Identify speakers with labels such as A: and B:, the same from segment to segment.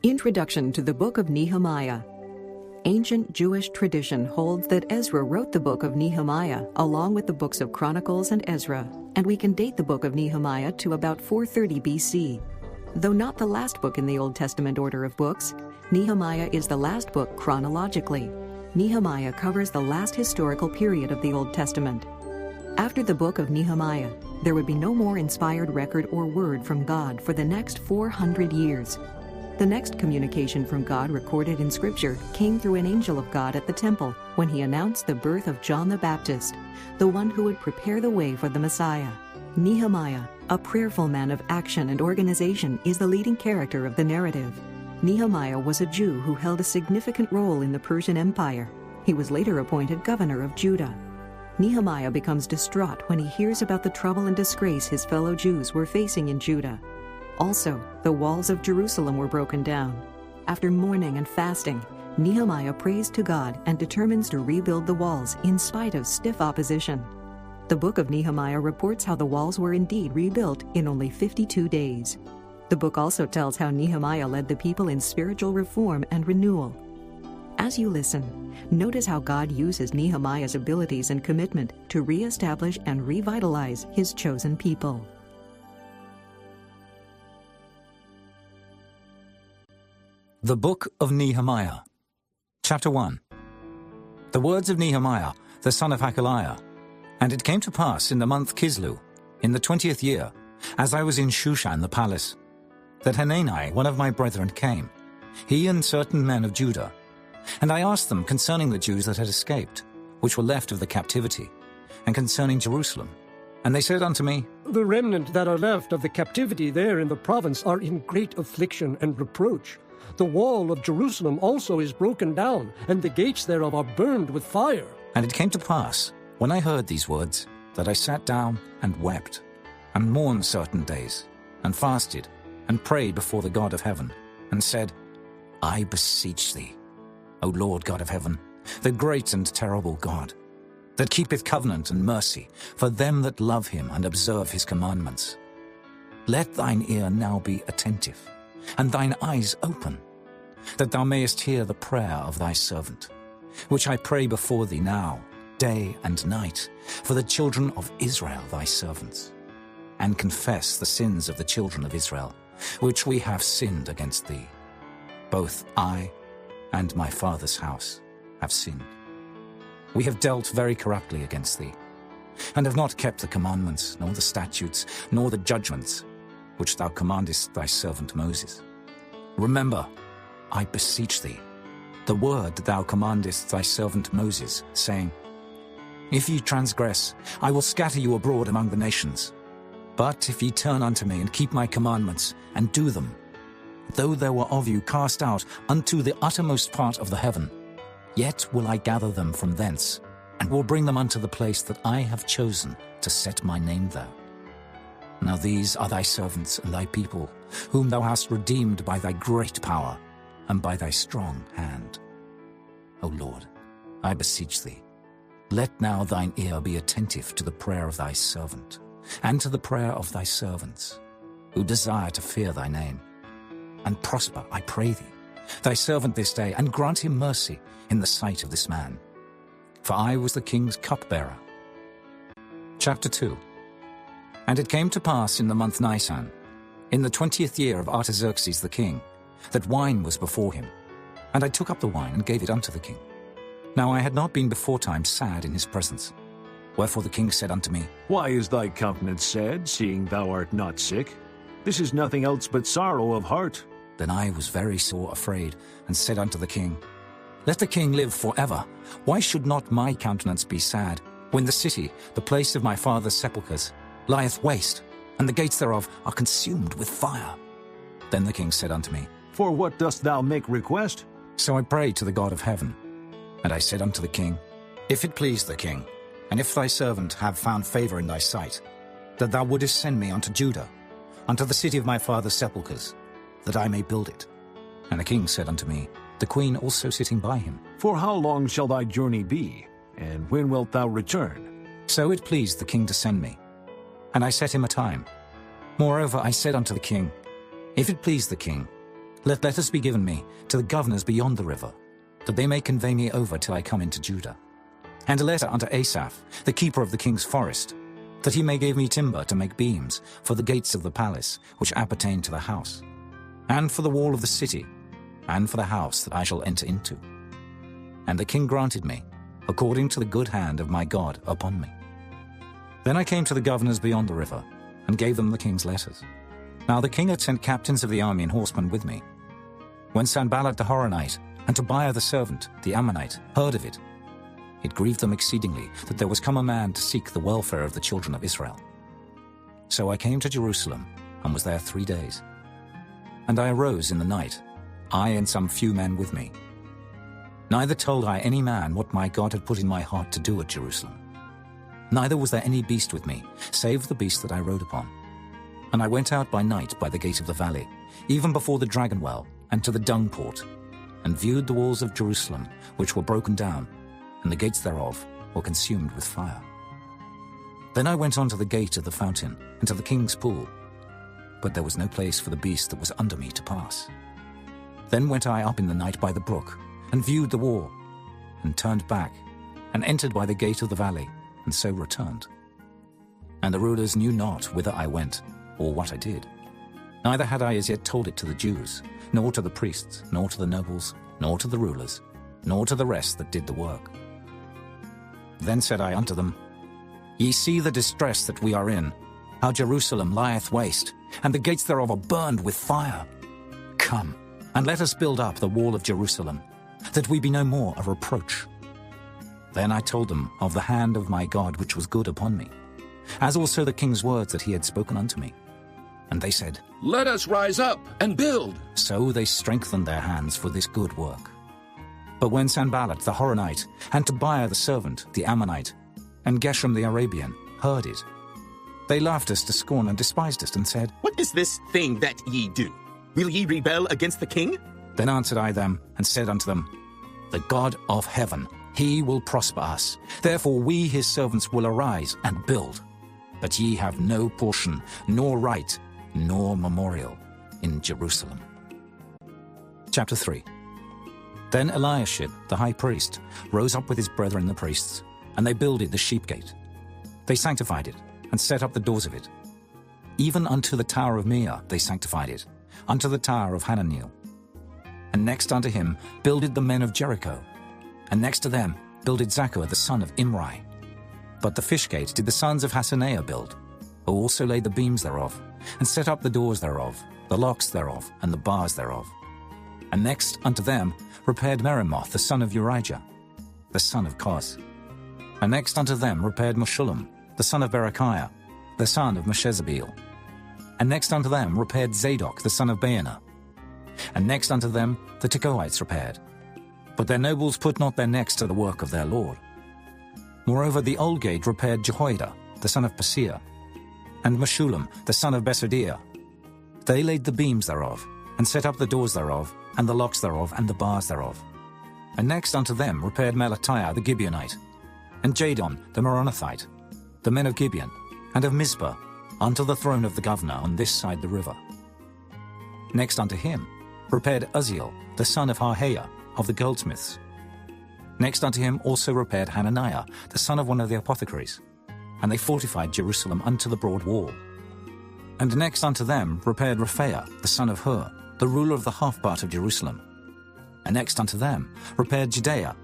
A: Introduction to the Book of Nehemiah. Ancient Jewish tradition holds that Ezra wrote the Book of Nehemiah along with the books of Chronicles and Ezra, and we can date the Book of Nehemiah to about 430 BC. Though not the last book in the Old Testament order of books, Nehemiah is the last book chronologically. Nehemiah covers the last historical period of the Old Testament. After the Book of Nehemiah, there would be no more inspired record or word from God for the next 400 years. The next communication from God recorded in Scripture came through an angel of God at the temple when he announced the birth of John the Baptist, the one who would prepare the way for the Messiah. Nehemiah, a prayerful man of action and organization, is the leading character of the narrative. Nehemiah was a Jew who held a significant role in the Persian Empire. He was later appointed governor of Judah. Nehemiah becomes distraught when he hears about the trouble and disgrace his fellow Jews were facing in Judah. Also, the walls of Jerusalem were broken down. After mourning and fasting, Nehemiah prays to God and determines to rebuild the walls in spite of stiff opposition. The book of Nehemiah reports how the walls were indeed rebuilt in only 52 days. The book also tells how Nehemiah led the people in spiritual reform and renewal. As you listen, notice how God uses Nehemiah's abilities and commitment to re-establish and revitalize his chosen people.
B: The Book of Nehemiah, Chapter 1. The words of Nehemiah, the son of Hakaliah. And it came to pass in the month Kislew, in the 20th year, as I was in Shushan the palace, that Hanani, one of my brethren, came, he and certain men of Judah. And I asked them concerning the Jews that had escaped, which were left of the captivity, and concerning Jerusalem. And they said unto me,
C: The remnant that are left of the captivity there in the province are in great affliction and reproach. The wall of Jerusalem also is broken down, and the gates thereof are burned with fire.
B: And it came to pass, when I heard these words, that I sat down and wept, and mourned certain days, and fasted, and prayed before the God of heaven, and said, I beseech thee, O Lord God of heaven, the great and terrible God, that keepeth covenant and mercy for them that love him and observe his commandments. Let thine ear now be attentive, and thine eyes open, that thou mayest hear the prayer of thy servant, which I pray before thee now, day and night, for the children of Israel thy servants, and confess the sins of the children of Israel, which we have sinned against thee. Both I and my father's house have sinned. We have dealt very corruptly against thee, and have not kept the commandments, nor the statutes, nor the judgments, which thou commandest thy servant Moses. Remember, I beseech thee, the word that thou commandest thy servant Moses, saying, If ye transgress, I will scatter you abroad among the nations. But if ye turn unto me, and keep my commandments, and do them, though there were of you cast out unto the uttermost part of the heaven, yet will I gather them from thence, and will bring them unto the place that I have chosen to set my name there. Now these are thy servants and thy people, whom thou hast redeemed by thy great power, and by thy strong hand. O Lord, I beseech thee, let now thine ear be attentive to the prayer of thy servant, and to the prayer of thy servants, who desire to fear thy name. And prosper, I pray thee, thy servant this day, and grant him mercy in the sight of this man. For I was the king's cupbearer. Chapter 2. And it came to pass in the month Nisan, in the 20th year of Artaxerxes the king, that wine was before him. And I took up the wine and gave it unto the king. Now I had not been beforetime sad in his presence. Wherefore the king said unto me,
D: Why is thy countenance sad, seeing thou art not sick? This is nothing else but sorrow of heart.
B: Then I was very sore afraid, and said unto the king, Let the king live forever. Why should not my countenance be sad, when the city, the place of my father's sepulchres, lieth waste, and the gates thereof are consumed with fire? Then the king said unto me,
D: For what dost thou make request?
B: So I prayed to the God of heaven. And I said unto the king, If it please the king, and if thy servant have found favor in thy sight, that thou wouldest send me unto Judah, unto the city of my father's sepulchres, that I may build it. And the king said unto me, the queen also sitting by him,
D: For how long shall thy journey be, and when wilt thou return?
B: So it pleased the king to send me. And I set him a time. Moreover I said unto the king, If it please the king, Let letters be given me to the governors beyond the river, that they may convey me over till I come into Judah. And a letter unto Asaph, the keeper of the king's forest, that he may give me timber to make beams for the gates of the palace which appertain to the house, and for the wall of the city, and for the house that I shall enter into. And the king granted me, according to the good hand of my God upon me. Then I came to the governors beyond the river, and gave them the king's letters. Now the king had sent captains of the army and horsemen with me. When Sanballat the Horonite and Tobiah the servant, the Ammonite, heard of it, it grieved them exceedingly that there was come a man to seek the welfare of the children of Israel. So I came to Jerusalem, and was there 3 days. And I arose in the night, I and some few men with me. Neither told I any man what my God had put in my heart to do at Jerusalem. Neither was there any beast with me, save the beast that I rode upon. And I went out by night by the gate of the valley, even before the dragon well, and to the dung port, and viewed the walls of Jerusalem, which were broken down, and the gates thereof were consumed with fire. Then I went on to the gate of the fountain, and to the king's pool, but there was no place for the beast that was under me to pass. Then went I up in the night by the brook, and viewed the wall, and turned back, and entered by the gate of the valley, and so returned. And the rulers knew not whither I went, or what I did. Neither had I as yet told it to the Jews, nor to the priests, nor to the nobles, nor to the rulers, nor to the rest that did the work. Then said I unto them, Ye see the distress that we are in, how Jerusalem lieth waste, and the gates thereof are burned with fire. Come, and let us build up the wall of Jerusalem, that we be no more a reproach. Then I told them of the hand of my God which was good upon me, as also the king's words that he had spoken unto me. And they said,
E: Let us rise up and build.
B: So they strengthened their hands for this good work. But when Sanballat the Horonite, and Tobiah the servant, the Ammonite, and Geshem the Arabian heard it, they laughed us to scorn and despised us, and said,
F: What is this thing that ye do? Will ye rebel against the king?
B: Then answered I them, and said unto them, The God of heaven, he will prosper us. Therefore we his servants will arise and build. But ye have no portion, nor right, nor memorial in Jerusalem. Chapter 3. Then Eliashib the high priest rose up with his brethren the priests, and they builded the sheep gate. They sanctified it, and set up the doors of it. Even unto the tower of Meah they sanctified it, unto the tower of Hananiel. And next unto him builded the men of Jericho, and next to them builded Zaccur the son of Imri. But the fish gate did the sons of Hassenaah build, who also laid the beams thereof, and set up the doors thereof, the locks thereof, and the bars thereof. And next unto them repaired Meremoth the son of Urijah, the son of Koz. And next unto them repaired Meshullam, the son of Berechiah, the son of Meshezabeel. And next unto them repaired Zadok the son of Baana. And next unto them the Tekoites repaired. But their nobles put not their necks to the work of their lord. Moreover the old gate repaired Jehoiada, the son of Paseah, and Meshullam, the son of Besodiah. They laid the beams thereof, and set up the doors thereof, and the locks thereof, and the bars thereof. And next unto them repaired Melatiah the Gibeonite, and Jadon the Meronothite, the men of Gibeon, and of Mizpah, unto the throne of the governor on this side the river. Next unto him repaired Uzziel, the son of Harhaiah, of the goldsmiths. Next unto him also repaired Hananiah, the son of one of the apothecaries, and they fortified Jerusalem unto the broad wall. And next unto them repaired Rephaiah, the son of Hur, the ruler of the half part of Jerusalem. And next unto them repaired Jedaiah,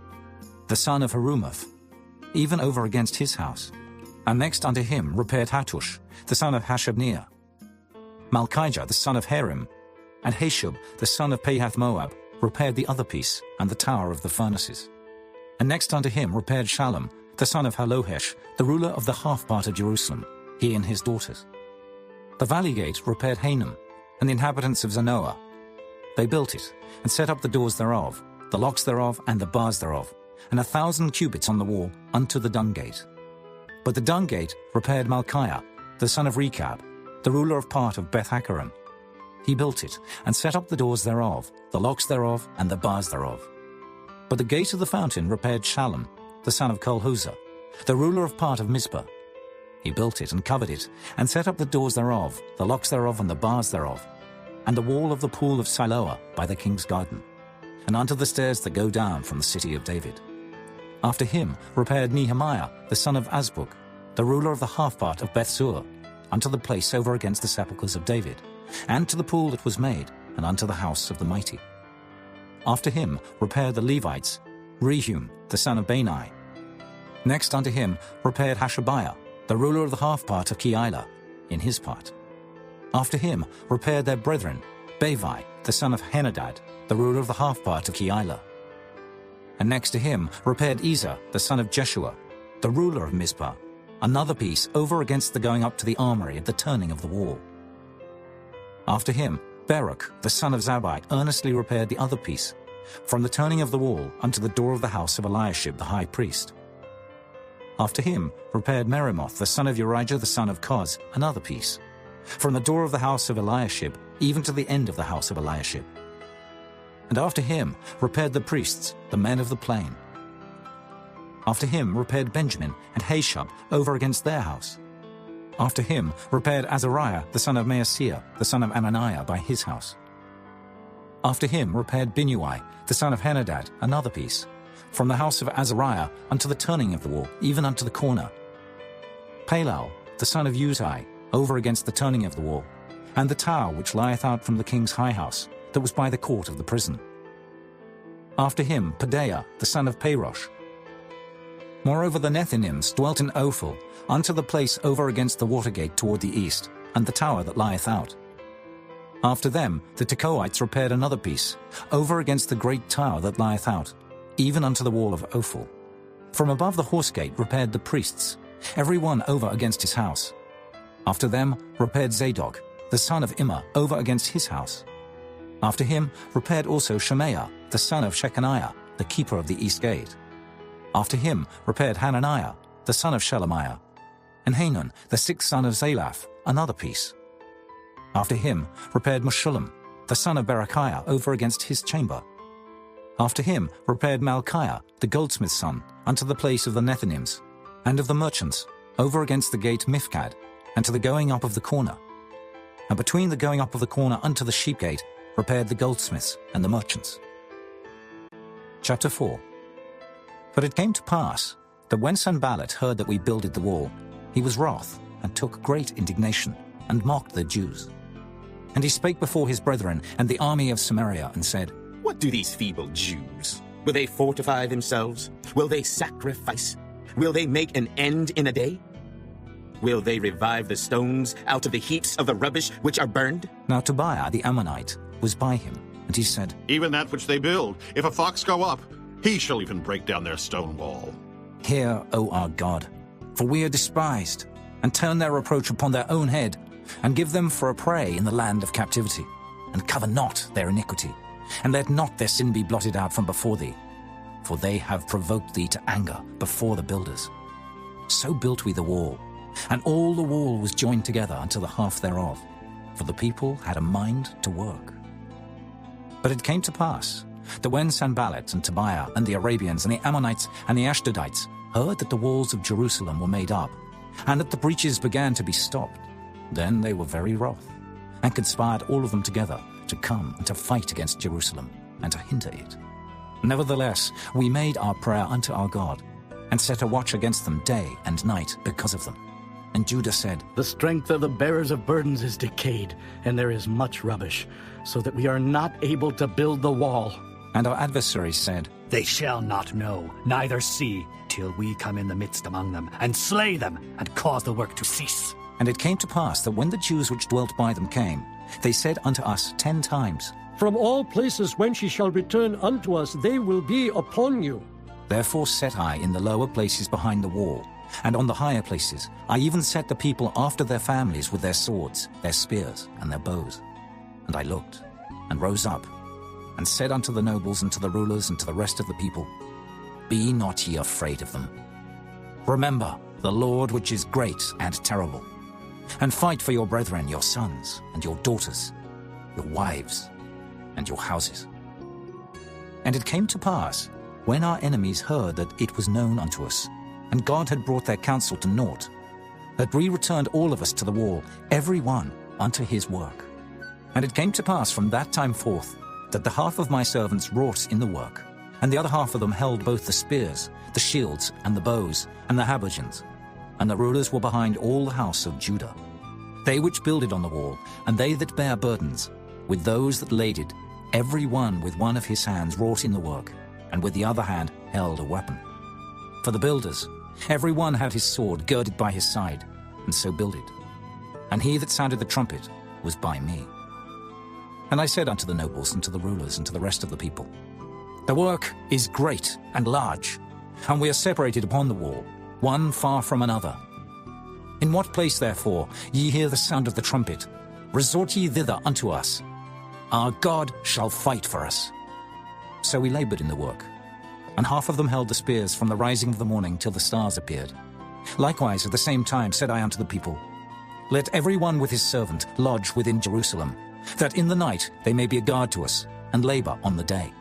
B: the son of Harumaph, even over against his house. And next unto him repaired Hattush, the son of Hashabneiah, Malchijah, the son of Harim, and Hashub, the son of Pahath-Moab, repaired the other piece, and the tower of the furnaces. And next unto him repaired Shallum, the son of Halohesh, the ruler of the half part of Jerusalem, he and his daughters. The valley gate repaired Hanam, and the inhabitants of Zanoah. They built it, and set up the doors thereof, the locks thereof, and the bars thereof, and 1,000 cubits on the wall unto the dung gate. But the dung gate repaired Malchiah, the son of Rechab, the ruler of part of Beth-Hakkerem. He built it, and set up the doors thereof, the locks thereof, and the bars thereof. But the gate of the fountain repaired Shallum, the son of Kolhuzah, the ruler of part of Mizpah. He built it, and covered it, and set up the doors thereof, the locks thereof, and the bars thereof. and the wall of the pool of Siloah by the king's garden, and unto the stairs that go down from the city of David. After him repaired Nehemiah the son of Azbuk, the ruler of the half part of Bethsur, unto the place over against the sepulchres of David, and to the pool that was made, and unto the house of the mighty. After him repaired the Levites, Rehum the son of Bani. Next unto him repaired Hashabiah, the ruler of the half part of Keilah, in his part. After him repaired their brethren, Bavi the son of Henadad, the ruler of the half part of Keilah. And next to him repaired Ezer the son of Jeshua, the ruler of Mizpah, another piece over against the going up to the armory at the turning of the wall. After him Baruch the son of Zabbai earnestly repaired the other piece, from the turning of the wall unto the door of the house of Eliashib the high priest. After him repaired Meremoth the son of Urijah the son of Koz another piece, from the door of the house of Eliashib even to the end of the house of Eliashib. And after him repaired the priests, the men of the plain. After him repaired Benjamin and Hashub over against their house. After him repaired Azariah the son of Maaseiah the son of Ananiah by his house. After him repaired Binnui the son of Henadad another piece, from the house of Azariah unto the turning of the wall, even unto the corner. Palal the son of Uzai over against the turning of the wall, and the tower which lieth out from the king's high house, that was by the court of the prison. After him Pedaiah the son of Parosh. Moreover the Nethinims dwelt in Ophel, unto the place over against the water gate toward the east, and the tower that lieth out. After them the Tekoites repaired another piece, over against the great tower that lieth out, even unto the wall of Ophel. From above the horse gate repaired the priests, every one over against his house. After them repaired Zadok the son of Immer over against his house. After him repaired also Shemaiah the son of Shechaniah, the keeper of the east gate. After him repaired Hananiah the son of Shelemiah, and Hanun the sixth son of Zalaph another piece. After him repaired Meshullam the son of Berechiah over against his chamber. After him repaired Malchiah the goldsmith's son unto the place of the Nethinims, and of the merchants, over against the gate Mifkad, and to the going up of the corner. And between the going up of the corner unto the sheep gate repaired the goldsmiths and the merchants. Chapter 4. But it came to pass that when Sanballat heard that we builded the wall, he was wroth, and took great indignation, and mocked the Jews. And he spake before his brethren and the army of Samaria, and said,
F: What do these feeble Jews? Will they fortify themselves? Will they sacrifice? Will they make an end in a day? Will they revive the stones out of the heaps of the rubbish which are burned?
B: Now Tobiah the Ammonite was by him, and he said,
G: Even that which they build, if a fox go up, he shall even break down their stone wall.
B: Hear, O our God, for we are despised, and turn their reproach upon their own head, and give them for a prey in the land of captivity, and cover not their iniquity, and let not their sin be blotted out from before thee. For they have provoked thee to anger before the builders. So built we the wall, and all the wall was joined together unto the half thereof, for the people had a mind to work. But it came to pass that when Sanballat and Tobiah and the Arabians and the Ammonites and the Ashdodites heard that the walls of Jerusalem were made up, and that the breaches began to be stopped, then they were very wroth, and conspired all of them together to come and to fight against Jerusalem, and to hinder it. Nevertheless, we made our prayer unto our God, and set a watch against them day and night because of them. And Judah said,
H: The strength of the bearers of burdens is decayed, and there is much rubbish, so that we are not able to build the wall.
B: And our adversaries said,
I: They shall not know, neither see, till we come in the midst among them, and slay them, and cause the work to cease.
B: And it came to pass that when the Jews which dwelt by them came, they said unto us 10 times,
C: From all places whence ye shall return unto us, they will be upon you.
B: Therefore set I in the lower places behind the wall, and on the higher places I even set the people after their families with their swords, their spears, and their bows. And I looked, and rose up, and said unto the nobles and to the rulers and to the rest of the people, Be not ye afraid of them. Remember the Lord which is great and terrible, and fight for your brethren, your sons, and your daughters, your wives, and your houses. And it came to pass, when our enemies heard that it was known unto us, and God had brought their counsel to naught, that we returned all of us to the wall, every one unto his work. And it came to pass from that time forth that the half of my servants wrought in the work, and the other half of them held both the spears, the shields, and the bows, and the habergeons. And the rulers were behind all the house of Judah. They which builded on the wall, and they that bare burdens, with those that laded, every one with one of his hands wrought in the work, and with the other hand held a weapon. For the builders, every one had his sword girded by his side, and so builded. And he that sounded the trumpet was by me. And I said unto the nobles, and to the rulers, and to the rest of the people, The work is great and large, and we are separated upon the wall, one far from another. In what place, therefore, ye hear the sound of the trumpet, resort ye thither unto us. Our God shall fight for us. So we labored in the work, and half of them held the spears from the rising of the morning till the stars appeared. Likewise at the same time said I unto the people, Let every one with his servant lodge within Jerusalem, that in the night they may be a guard to us, and labor on the day.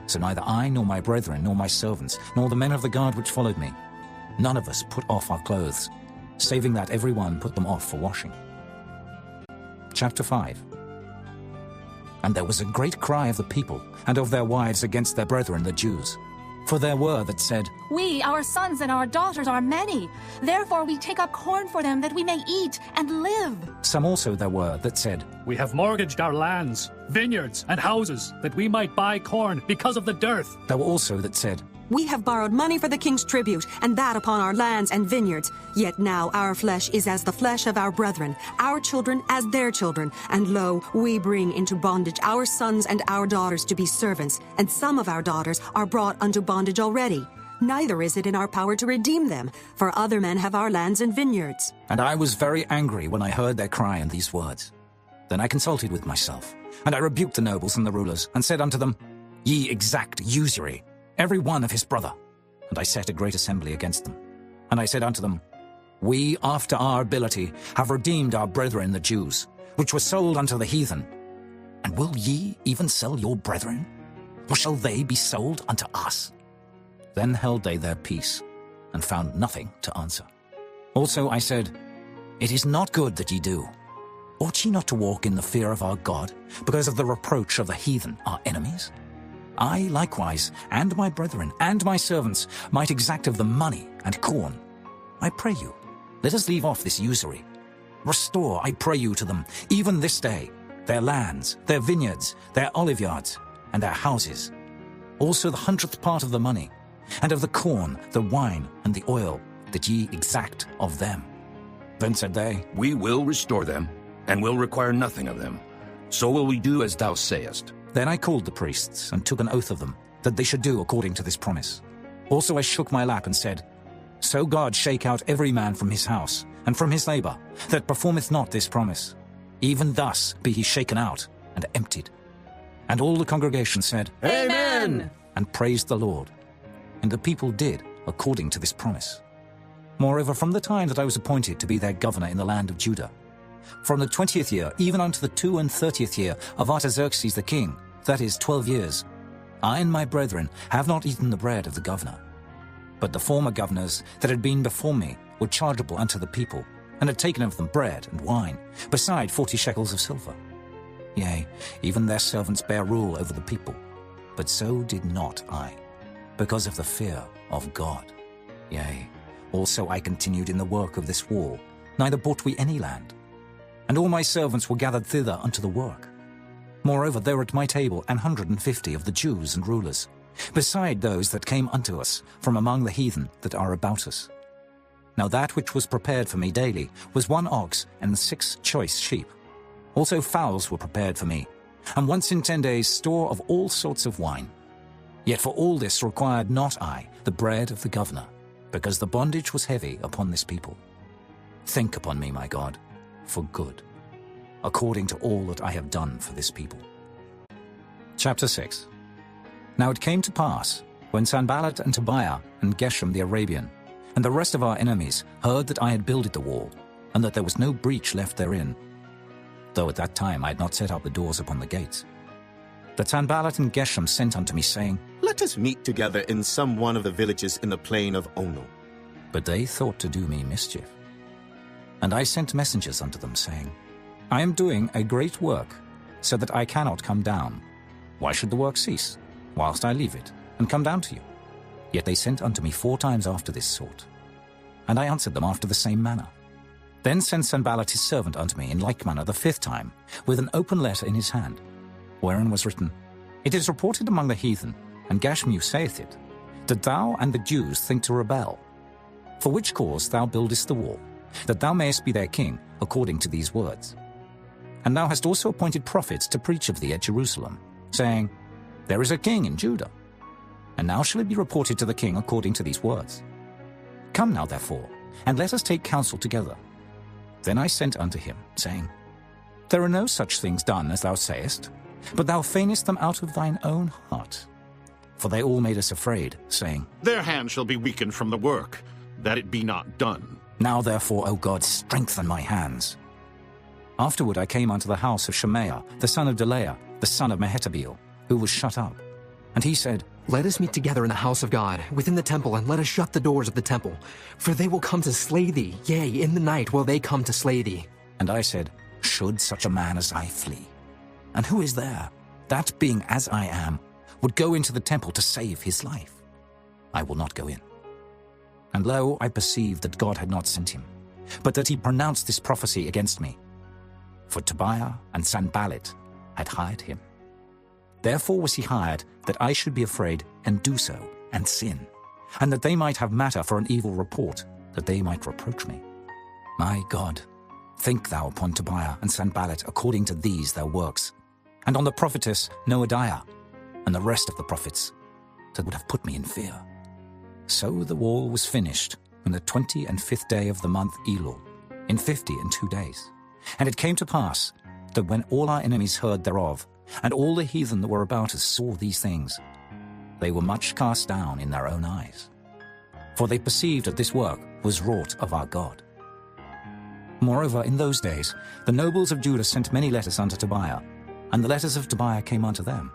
B: So neither I, nor my brethren, nor my servants, nor the men of the guard which followed me, none of us put off our clothes, saving that every one put them off for washing. Chapter 5. And there was a great cry of the people, and of their wives against their brethren the Jews. For there were that said,
J: We, our sons and our daughters, are many. Therefore we take up corn for them, that we may eat and live.
B: Some also there were that said,
I: We have mortgaged our lands, vineyards, and houses, that we might buy corn because of the dearth.
B: There were also that said,
K: We have borrowed money for the king's tribute, and that upon our lands and vineyards. Yet now our flesh is as the flesh of our brethren, our children as their children. And lo, we bring into bondage our sons and our daughters to be servants, and some of our daughters are brought unto bondage already. Neither is it in our power to redeem them, for other men have our lands and vineyards.
B: And I was very angry when I heard their cry and these words. Then I consulted with myself, and I rebuked the nobles and the rulers, and said unto them, Ye exact usury, every one of his brother. And I set a great assembly against them. And I said unto them, We, after our ability, have redeemed our brethren the Jews, which were sold unto the heathen. And will ye even sell your brethren? Or shall they be sold unto us? Then held they their peace, and found nothing to answer. Also I said, It is not good that ye do. Ought ye not to walk in the fear of our God, because of the reproach of the heathen, our enemies? I likewise, and my brethren, and my servants, might exact of them money and corn. I pray you, let us leave off this usury. Restore, I pray you, to them, even this day, their lands, their vineyards, their oliveyards, and their houses. Also the 100th part of the money, and of the corn, the wine, and the oil, that ye exact of them. Then said they,
E: We will restore them, and will require nothing of them. So will we do as thou sayest.
B: Then I called the priests, and took an oath of them, that they should do according to this promise. Also I shook my lap, and said, So God shake out every man from his house, and from his labor, that performeth not this promise. Even thus be he shaken out, and emptied. And all the congregation said,
J: Amen!
B: And praised the Lord. And the people did according to this promise. Moreover, from the time that I was appointed to be their governor in the land of Judah, from the 20th year, even unto the 32nd year of Artaxerxes the king, that is 12 years, I and my brethren have not eaten the bread of the governor. But the former governors that had been before me were chargeable unto the people, and had taken of them bread and wine, beside 40 shekels of silver. Yea, even their servants bare rule over the people. But so did not I, because of the fear of God. Yea, also I continued in the work of this wall, neither bought we any land. And all my servants were gathered thither unto the work. Moreover, there were at my table 150 of the Jews and rulers, beside those that came unto us from among the heathen that are about us. Now that which was prepared for me daily was 1 ox and 6 choice sheep. Also fowls were prepared for me, and once in 10 days store of all sorts of wine. Yet for all this required not I the bread of the governor, because the bondage was heavy upon this people. Think upon me, my God, for good, according to all that I have done for this people. Chapter 6. Now it came to pass, when Sanballat and Tobiah and Geshem the Arabian, and the rest of our enemies heard that I had builded the wall, and that there was no breach left therein, though at that time I had not set up the doors upon the gates, that Sanballat and Geshem sent unto me, saying,
F: Let us meet together in some one of the villages in the plain of Ono.
B: But they thought to do me mischief. And I sent messengers unto them, saying, I am doing a great work, so that I cannot come down. Why should the work cease, whilst I leave it, and come down to you? Yet they sent unto me 4 times after this sort. And I answered them after the same manner. Then sent Sanballat his servant unto me in like manner the 5th time, with an open letter in his hand, wherein was written, It is reported among the heathen, and Gashmu saith it, that thou and the Jews think to rebel. For which cause thou buildest the wall, that thou mayest be their king, according to these words. And thou hast also appointed prophets to preach of thee at Jerusalem, saying, There is a king in Judah. And now shall it be reported to the king according to these words. Come now, therefore, and let us take counsel together. Then I sent unto him, saying, There are no such things done as thou sayest, but thou feignest them out of thine own heart. For they all made us afraid, saying,
G: Their hand shall be weakened from the work, that it be not done.
B: Now therefore, O God, strengthen my hands. Afterward I came unto the house of Shemaiah, the son of Delaiah, the son of Mehetabeel, who was shut up. And he said,
L: Let us meet together in the house of God, within the temple, and let us shut the doors of the temple. For they will come to slay thee, yea, in the night will they come to slay thee.
B: And I said, Should such a man as I flee? And who is there, that being as I am, would go into the temple to save his life? I will not go in. And lo, I perceived that God had not sent him, but that he pronounced this prophecy against me. For Tobiah and Sanballat had hired him. Therefore was he hired, that I should be afraid and do so, and sin, and that they might have matter for an evil report, that they might reproach me. My God, think thou upon Tobiah and Sanballat according to these their works, and on the prophetess Noadiah, and the rest of the prophets, that would have put me in fear. So the wall was finished on the 25th day of the month Elul, in 52 days. And it came to pass, that when all our enemies heard thereof, and all the heathen that were about us saw these things, they were much cast down in their own eyes. For they perceived that this work was wrought of our God. Moreover, in those days, the nobles of Judah sent many letters unto Tobiah, and the letters of Tobiah came unto them.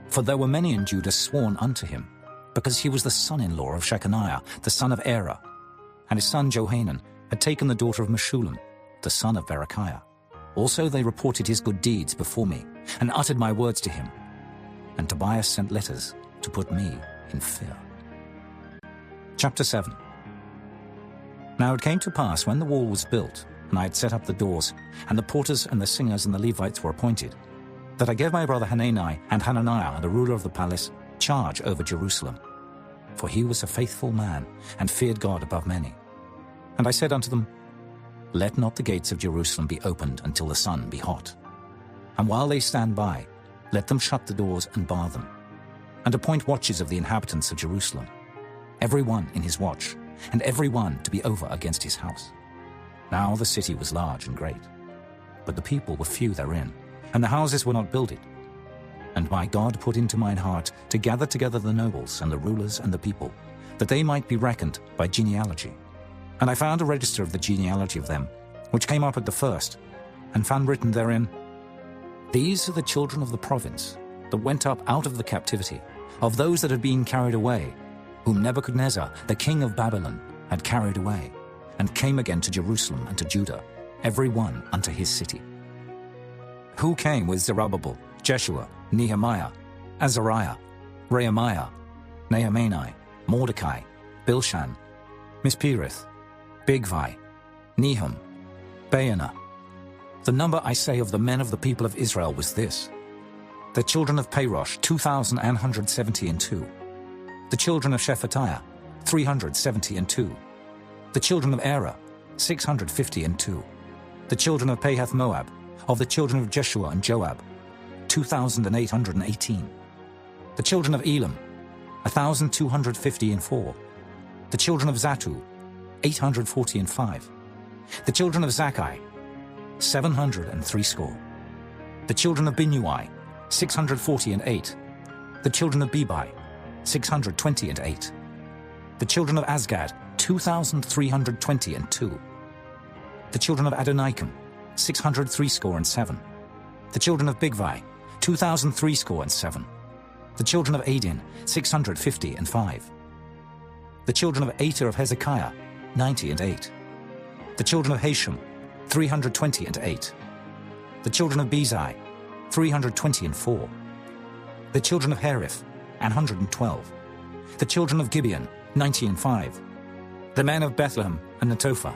B: For there were many in Judah sworn unto him, because he was the son-in-law of Shechaniah, the son of Era, and his son Johanan had taken the daughter of Meshullam, the son of Berechiah. Also they reported his good deeds before me, and uttered my words to him. And Tobiah sent letters to put me in fear. Chapter 7. Now it came to pass, when the wall was built, and I had set up the doors, and the porters and the singers and the Levites were appointed, that I gave my brother Hanani and Hananiah, the ruler of the palace, charge over Jerusalem. For he was a faithful man, and feared God above many. And I said unto them, Let not the gates of Jerusalem be opened until the sun be hot. And while they stand by, let them shut the doors and bar them, and appoint watches of the inhabitants of Jerusalem, every one in his watch, and every one to be over against his house. Now the city was large and great, but the people were few therein, and the houses were not builded. And my God put into mine heart to gather together the nobles and the rulers and the people, that they might be reckoned by genealogy. And I found a register of the genealogy of them, which came up at the first, and found written therein, These are the children of the province that went up out of the captivity, of those that had been carried away, whom Nebuchadnezzar, the king of Babylon, had carried away, and came again to Jerusalem and to Judah, every one unto his city. Who came with Zerubbabel, Jeshua, Nehemiah, Azariah, Rehemiah, Nehemiah, Mordecai, Bilshan, Mispirith, Bigvai, Nehum, Baanah. The number, I say, of the men of the people of Israel was this: the children of Parosh, 2,172. The children of Shephatiah, 372. The children of Era, 652. The children of Pahath Moab, of the children of Jeshua and Joab, 2,818. The children of Elam, 1,254. The children of Zatu, 845. The children of Zakkai, 760. The children of Binnui, 648. The children of Bebai, 628. The children of Azgad, 2,322. The children of Adonikam, 667. The children of Bigvai, 2,037. The children of Adin, 655. The children of Ater of Hezekiah, 98. The children of Hashem, 328. The children of Bezai, 324. The children of Hariph, 112. The children of Gibeon, 90. The men of Bethlehem and Netophah,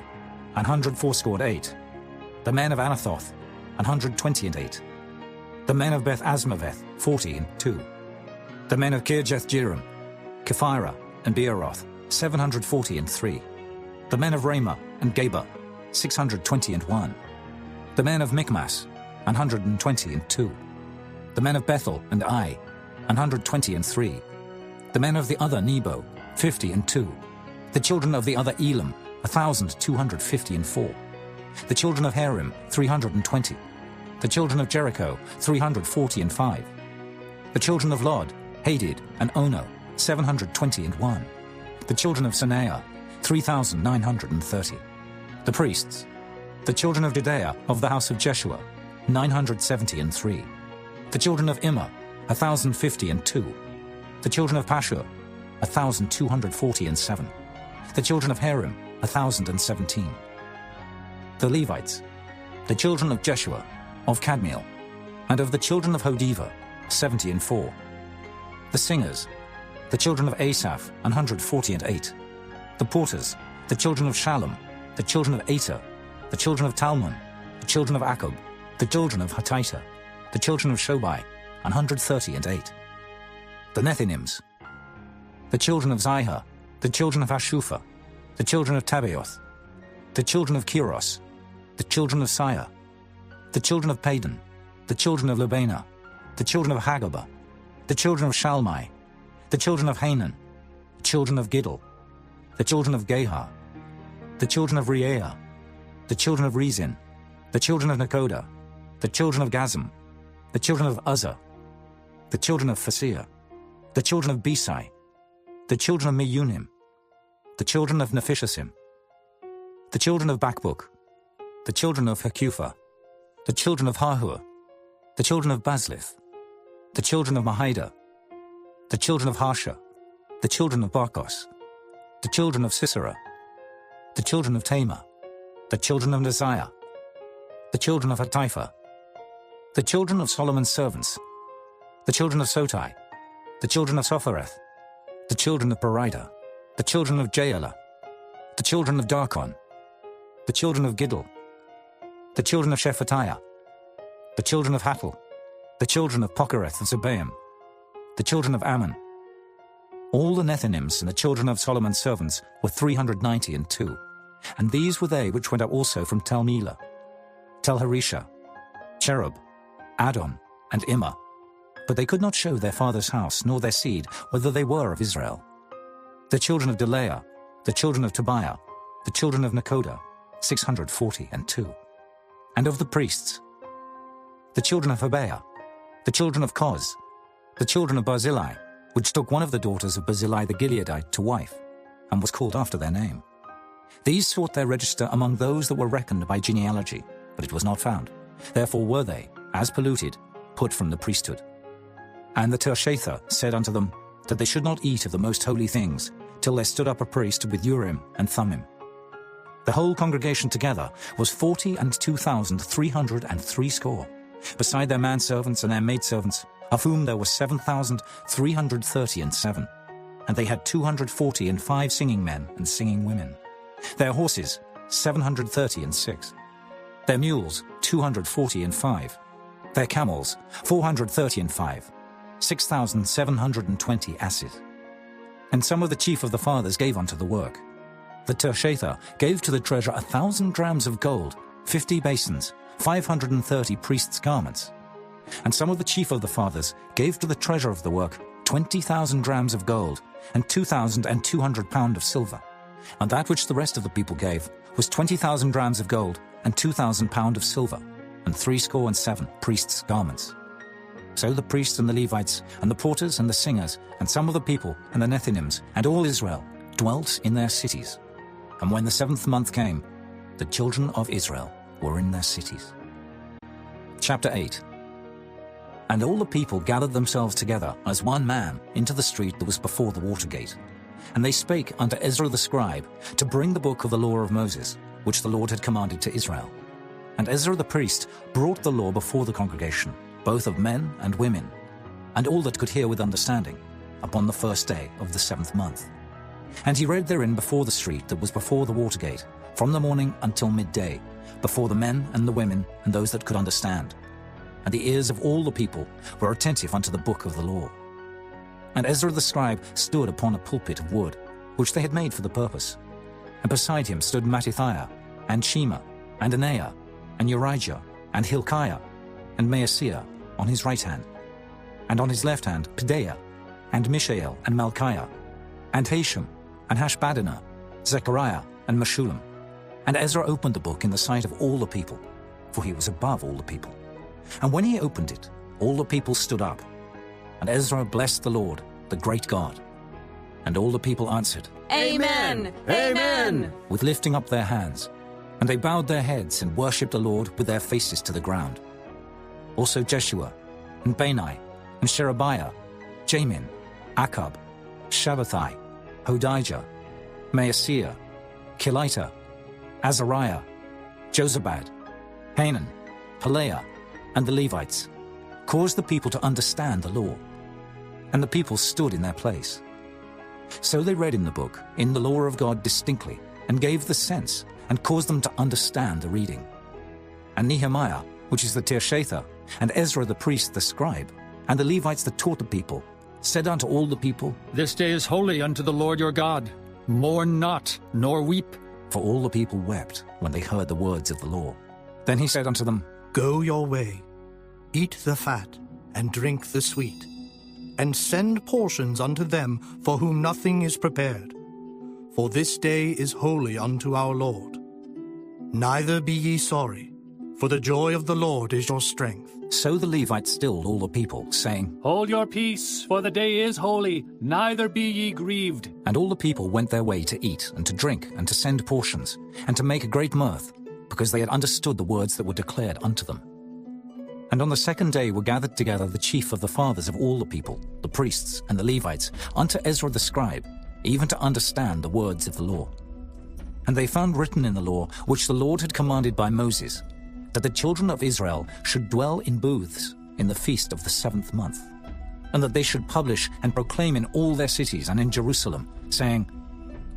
B: 168. The men of Anathoth, 128. The men of Beth Asmaveth, 42. The men of Kirjath-jearim, Kephirah, and Beeroth, 743. The men of Ramah and Geba, 621. The men of Michmas, 122. The men of Bethel and Ai, 123. The men of the other Nebo, 50. The children of the other Elam, 1,254. The children of Harim, 320. The children of Jericho, 345. The children of Lod, Hadid, and Ono, 721. The children of Sanaiah, 3,930. The priests. The children of Judea of the house of Jeshua, 973. The children of Immer, 1,052. The children of Pashur, 1,247. The children of Harim, 1,017. The Levites. The children of Jeshua, of Kadmiel, and of the children of Hodiva, 74. The singers. The children of Asaph, 148. The porters. The children of Shallum. The children of Ater. The children of Talmon. The children of Akub. The children of Hatita. The children of Shobai, 138. The Nethinims. The children of Zihah. The children of Hashupha. The children of Tabaoth. The children of Kiros. The children of Siyah. The children of Padan. The children of Lebana. The children of Hagabah. The children of Shalmai. The children of Hanan. The children of Giddel. The children of Gahar. The children of Reaiah. The children of Rezin. The children of Nekoda. The children of Gazam. The children of Uzzah. The children of Phasir. The children of Besai. The children of Meunim. The children of Nephishasim. The children of Bakbuk. The children of Hakupha. The children of Hahur. The children of Baslith. The children of Mahida. The children of Harsha. The children of Barkos. The children of Sisera. The children of Tamar. The children of Neziah. The children of Hatipha. The children of Solomon's servants. The children of Sotai. The children of Sophereth. The children of Berida. The children of Jaela. The children of Darkon. The children of Giddel. The children of Shephatiah. The children of Hattil. The children of Pokereth of Zebaim. The children of Ammon. All the Nethinims and the children of Solomon's servants were 392. And these were they which went up also from Tel Melah, Tel Harisha, Cherub, Adon, and Immer. But they could not show their father's house, nor their seed, whether they were of Israel. The children of Delaiah, the children of Tobiah, the children of Nekoda, 642. And of the priests, the children of Hobaiah, the children of Koz, the children of Barzillai, which took one of the daughters of Barzillai the Gileadite to wife, and was called after their name. These sought their register among those that were reckoned by genealogy, but it was not found. Therefore were they, as polluted, put from the priesthood. And the Tershatha said unto them, that they should not eat of the most holy things, till there stood up a priest with Urim and Thummim. The whole congregation together was 42,303, beside their manservants and their maidservants, of whom there were 7,337. And they had 245 singing men and singing women. Their horses, 736. Their mules, 245. Their camels, 435. 6,720 asses. And some of the chief of the fathers gave unto the work. The Tershatha gave to the treasure 1,000 drams of gold, 50 basins, 530 priests' garments. And some of the chief of the fathers gave to the treasure of the work 20,000 drams of gold, and 2,200 pound of silver. And that which the rest of the people gave was 20,000 drams of gold, and 2,000 pound of silver, and 67 priests' garments. So the priests and the Levites, and the porters and the singers, and some of the people, and the Nethinims, and all Israel, dwelt in their cities. And when the 7th month came, the children of Israel were in their cities. Chapter 8. And all the people gathered themselves together as one man into the street that was before the water gate. And they spake unto Ezra the scribe to bring the book of the law of Moses, which the Lord had commanded to Israel. And Ezra the priest brought the law before the congregation, both of men and women, and all that could hear with understanding, upon the first day of the 7th month. And he read therein before the street that was before the water gate, from the morning until midday, before the men and the women and those that could understand. And the ears of all the people were attentive unto the book of the law. And Ezra the scribe stood upon a pulpit of wood, which they had made for the purpose. And beside him stood Mattithiah, and Shema, and Anaiah, and Urijah, and Hilkiah, and Maaseiah on his right hand, and on his left hand Pedaiah, and Mishael, and Malchiah, and Hashem, and Hashbaddanah, Zechariah, and Meshullam. And Ezra opened the book in the sight of all the people, for he was above all the people. And when he opened it, all the people stood up. And Ezra blessed the Lord, the great God. And all the people answered,
K: Amen! Amen!
B: with lifting up their hands. And they bowed their heads and worshipped the Lord with their faces to the ground. Also Jeshua, and Bani, and Sherebiah, Jamin, Akkub, Shabbathai, Hodijah, Maaseiah, Kelita, Azariah, Jozabad, Hanan, Pelaiah, and the Levites, caused the people to understand the law. And the people stood in their place. So they read in the book, in the law of God distinctly, and gave the sense, and caused them to understand the reading. And Nehemiah, which is the Tirshatha, and Ezra the priest the scribe, and the Levites that taught the people, said unto all the people,
M: This day is holy unto the Lord your God. Mourn not, nor weep.
B: For all the people wept when they heard the words of the law. Then he said unto them,
N: Go your way, eat the fat, and drink the sweet, and send portions unto them for whom nothing is prepared. For this day is holy unto our Lord. Neither be ye sorry, for the joy of the Lord is your strength.
B: So the Levites stilled all the people, saying,
I: Hold your peace, for the day is holy, neither be ye grieved.
B: And all the people went their way to eat, and to drink, and to send portions, and to make a great mirth, because they had understood the words that were declared unto them. And on the 2nd day were gathered together the chief of the fathers of all the people, the priests and the Levites, unto Ezra the scribe, even to understand the words of the law. And they found written in the law, which the Lord had commanded by Moses, that the children of Israel should dwell in booths in the feast of the 7th month, and that they should publish and proclaim in all their cities and in Jerusalem, saying,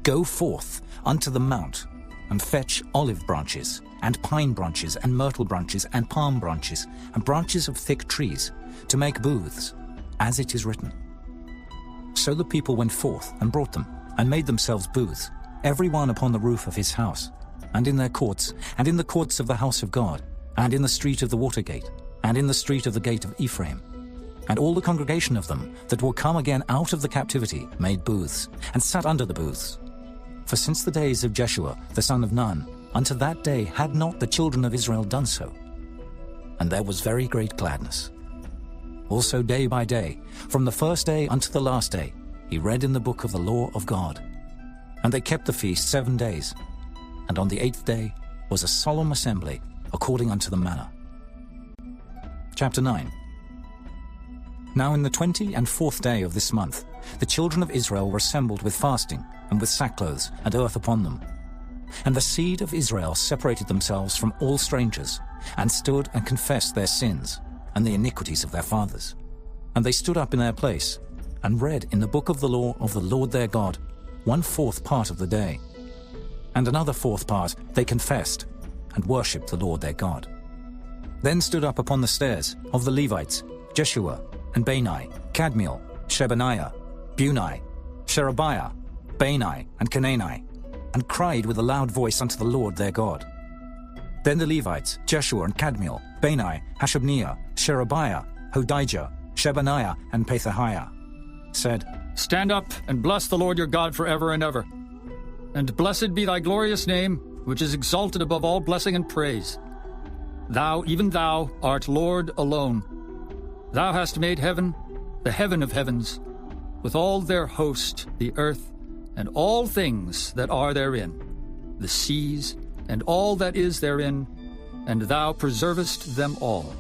B: Go forth unto the mount, and fetch olive branches, and pine branches, and myrtle branches, and palm branches, and branches of thick trees, to make booths, as it is written. So the people went forth and brought them, and made themselves booths, every one upon the roof of his house, and in their courts, and in the courts of the house of God, and in the street of the water gate, and in the street of the gate of Ephraim. And all the congregation of them that were come again out of the captivity made booths, and sat under the booths. For since the days of Jeshua the son of Nun, unto that day had not the children of Israel done so. And there was very great gladness. Also day by day, from the first day unto the last day, he read in the book of the law of God. And they kept the feast 7 days. And on the 8th day was a solemn assembly, according unto the manner. Chapter 9. Now in the 24th day of this month, the children of Israel were assembled with fasting, and with sackcloths and earth upon them. And the seed of Israel separated themselves from all strangers, and stood and confessed their sins, and the iniquities of their fathers. And they stood up in their place, and read in the book of the law of the Lord their God 1/4 part of the day. And another 4th part they confessed, and worshipped the Lord their God. Then stood up upon the stairs of the Levites Jeshua, and Bani, Kadmiel, Shebaniah, Bunai, Sherebiah, Bani, and Canaani, and cried with a loud voice unto the Lord their God. Then the Levites, Jeshua and Kadmiel, Bani, Hashabniah, Sherebiah, Hodijah, Shebaniah, and Pethahiah, said,
M: Stand up and bless the Lord your God forever and ever. And blessed be thy glorious name, which is exalted above all blessing and praise. Thou, even thou, art Lord alone. Thou hast made heaven, the heaven of heavens, with all their host, the earth, and all things that are therein, the seas, and all that is therein, and thou preservest them all.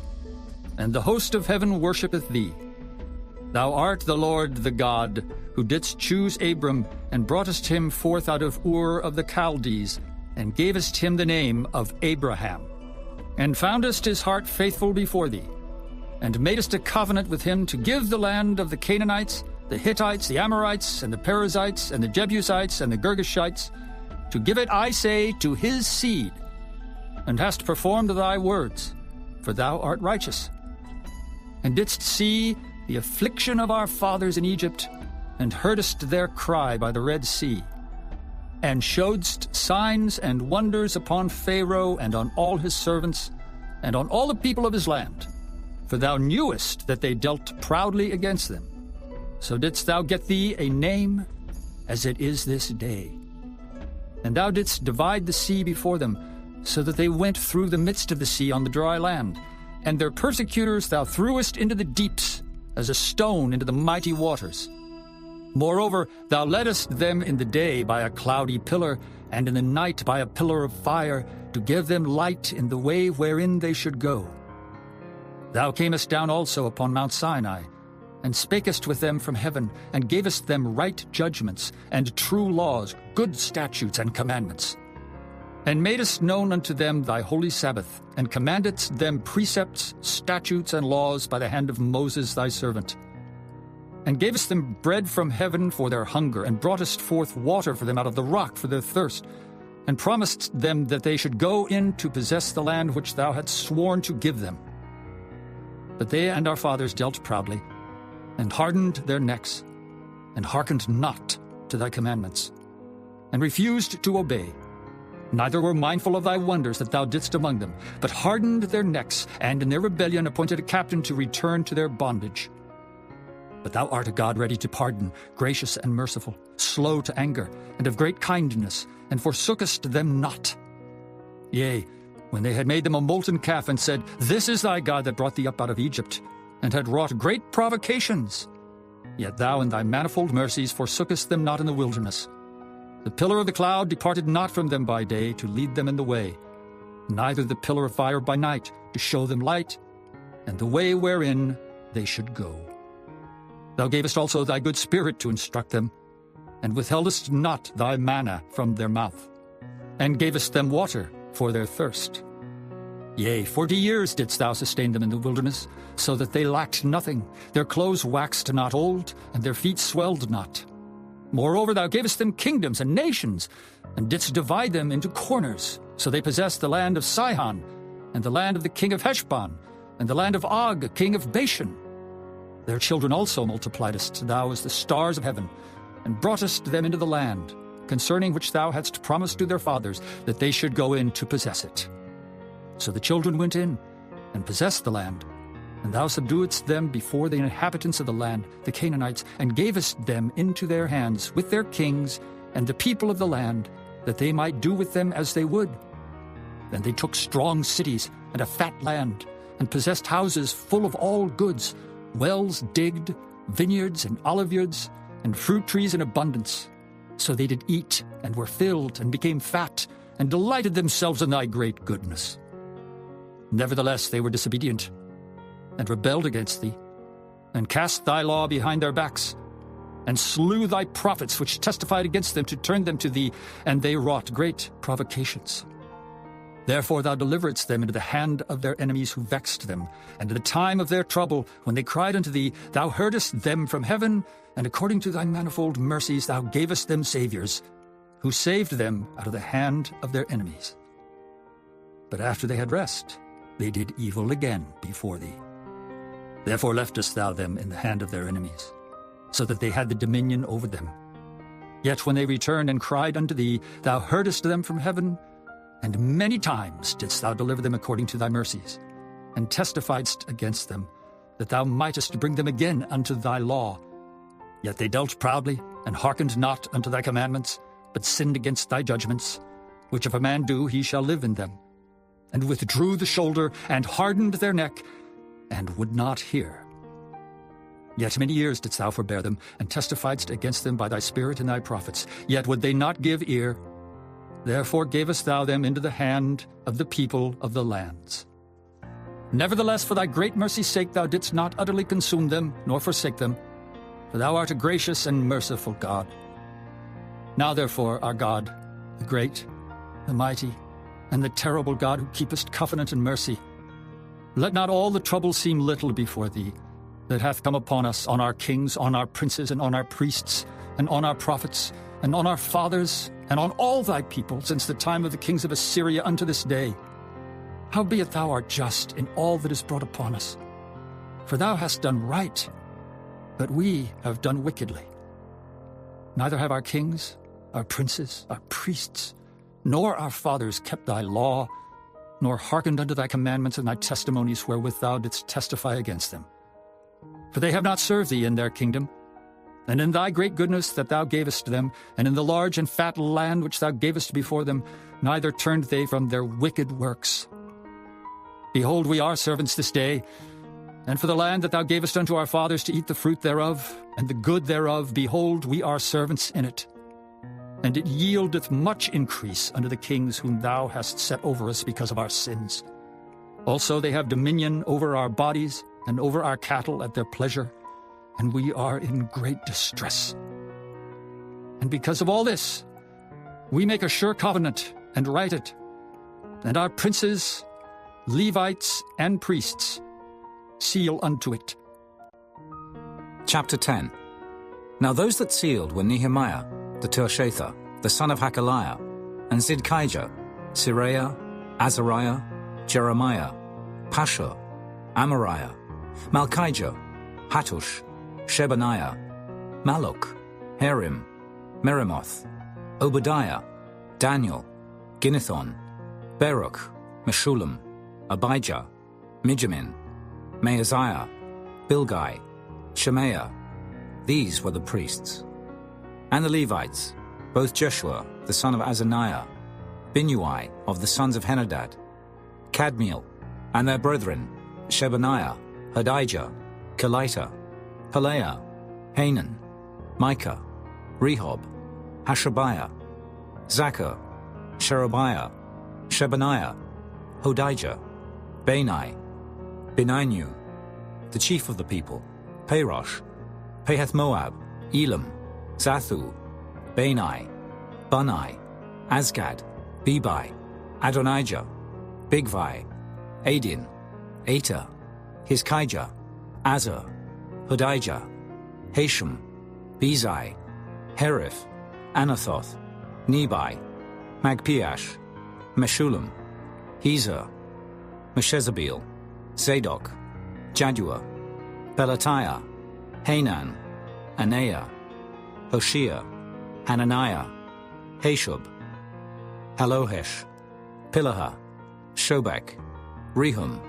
M: And the host of heaven worshippeth thee. Thou art the Lord the God, who didst choose Abram, and broughtest him forth out of Ur of the Chaldees, and gavest him the name of Abraham, and foundest his heart faithful before thee. and madest a covenant with him to give the land of the Canaanites, the Hittites, the Amorites, and the Perizzites, and the Jebusites, and the Girgashites, to give it, I say, to his seed, and hast performed thy words, for thou art righteous, and didst see the affliction of our fathers in Egypt, and heardest their cry by the Red Sea, and showedst signs and wonders upon Pharaoh and on all his servants, and on all the people of his land. For thou knewest that they dealt proudly against them. So didst thou get thee a name, as it is this day. And thou didst divide the sea before them, so that they went through the midst of the sea on the dry land. And their persecutors thou threwest into the deeps, as a stone into the mighty waters. Moreover, thou leddest them in the day by a cloudy pillar, and in the night by a pillar of fire, to give them light in the way wherein they should go. Thou camest down also upon Mount Sinai, and spakest with them from heaven, and gavest them right judgments, and true laws, good statutes and commandments. And madest known unto them thy holy Sabbath, and commandedst them precepts, statutes, and laws by the hand of Moses thy servant. And gavest them bread from heaven for their hunger, and broughtest forth water for them out of the rock for their thirst, and promisedst them that they should go in to possess the land which thou hadst sworn to give them. But they and our fathers dealt proudly, and hardened their necks, and hearkened not to thy commandments, and refused to obey, neither were mindful of thy wonders that thou didst among them, but hardened their necks, and in their rebellion appointed a captain to return to their bondage. But thou art a God ready to pardon, gracious and merciful, slow to anger, and of great kindness, and forsookest them not. Yea, when they had made them a molten calf, and said, This is thy God that brought thee up out of Egypt, and had wrought great provocations, yet thou in thy manifold mercies forsookest them not in the wilderness. The pillar of the cloud departed not from them by day to lead them in the way, neither the pillar of fire by night to show them light, and the way wherein they should go. Thou gavest also thy good spirit to instruct them, and withheldest not thy manna from their mouth, and gavest them water for their thirst. Yea, 40 years didst thou sustain them in the wilderness, so that they lacked nothing. Their clothes waxed not old, and their feet swelled not. Moreover, thou gavest them kingdoms and nations, and didst divide them into corners. So they possessed the land of Sihon, and the land of the king of Heshbon, and the land of Og, king of Bashan. Their children also multipliedst thou as the stars of heaven, and broughtest them into the land, concerning which thou hadst promised to their fathers, that they should go in to possess it. So the children went in, and possessed the land, and thou subduedst them before the inhabitants of the land, the Canaanites, and gavest them into their hands with their kings and the people of the land, that they might do with them as they would. Then they took strong cities and a fat land, and possessed houses full of all goods, wells digged, vineyards and oliveyards, and fruit trees in abundance. So they did eat, and were filled, and became fat, and delighted themselves in thy great goodness. Nevertheless they were disobedient, and rebelled against thee, and cast thy law behind their backs, and slew thy prophets which testified against them to turn them to thee, and they wrought great provocations. Therefore thou deliveredst them into the hand of their enemies who vexed them, and in the time of their trouble, when they cried unto thee, thou heardest them from heaven, and according to thy manifold mercies thou gavest them saviors, who saved them out of the hand of their enemies. But after they had rest, they did evil again before thee. Therefore leftest thou them in the hand of their enemies, so that they had the dominion over them. Yet when they returned and cried unto thee, thou heardest them from heaven, and many times didst thou deliver them according to thy mercies, and testifiedst against them, that thou mightest bring them again unto thy law. Yet they dealt proudly, and hearkened not unto thy commandments, but sinned against thy judgments, which if a man do, he shall live in them, and withdrew the shoulder, and hardened their neck, and would not hear. Yet many years didst thou forbear them, and testifiedst against them by thy Spirit and thy prophets. Yet would they not give ear. Therefore gavest thou them into the hand of the people of the lands. Nevertheless, for thy great mercy's sake, thou didst not utterly consume them, nor forsake them, for thou art a gracious and merciful God. Now therefore, our God, the great, the mighty, and the terrible God, who keepest covenant and mercy, Let not all the trouble seem little before thee, that hath come upon us, on our kings, on our princes, and on our priests, and on our prophets, and on our fathers, and on all thy people, since the time of the kings of Assyria unto this day. Howbeit thou art just in all that is brought upon us. For thou hast done right, but we have done wickedly. Neither have our kings, our princes, our priests, nor our fathers kept thy law, nor hearkened unto thy commandments and thy testimonies wherewith thou didst testify against them. For they have not served thee in their kingdom, and in thy great goodness that thou gavest them, and in the large and fat land which thou gavest before them, neither turned they from their wicked works. Behold, we are servants this day, and for the land that thou gavest unto our fathers to eat the fruit thereof, and the good thereof, behold, we are servants in it. And it yieldeth much increase unto the kings whom thou hast set over us because of our sins. Also they have dominion over our bodies and over our cattle at their pleasure, and we are in great distress. And because of all this, we make a sure covenant and write it, and our princes, Levites, and priests seal unto it.
B: Chapter 10. Now those that sealed were Nehemiah, the Tirshatha, the son of Hakaliah, and Zidkijah, Siraiah, Azariah, Jeremiah, Pashur, Amariah, Malchijah, Hattush, Shebaniah, Malluch, Harim, Meremoth, Obadiah, Daniel, Ginnethon, Baruch, Meshullam, Abijah, Mijamin, Maaziah, Bilgai, Shemaiah. These were the priests. And the Levites, both Jeshua, the son of Azaniah, Binnui of the sons of Henadad, Kadmiel, and their brethren, Shebaniah, Hodijah, Kelita, Pelaiah, Hanan, Micah, Rehob, Hashabiah, Zachar, Sherebiah, Shebaniah, Hodijah, Bani, Beninu, the chief of the people, Parosh, Pahath-Moab, Elam, Zathu, Bani, Bunai, Azgad, Bebai, Adonijah, Bigvai, Adin, Ater, Hizkijah, Azar, Hodijah, Hashem, Bezai, Herif, Anathoth, Nebai, Magpiash, Meshullam, Hezer, Meshezabeel, Zadok, Jaddua, Pelatiah, Hanan, Anaiah, Hoshea, Hananiah, Hashub, Halohesh, Pilaha, Shobek, Rehum,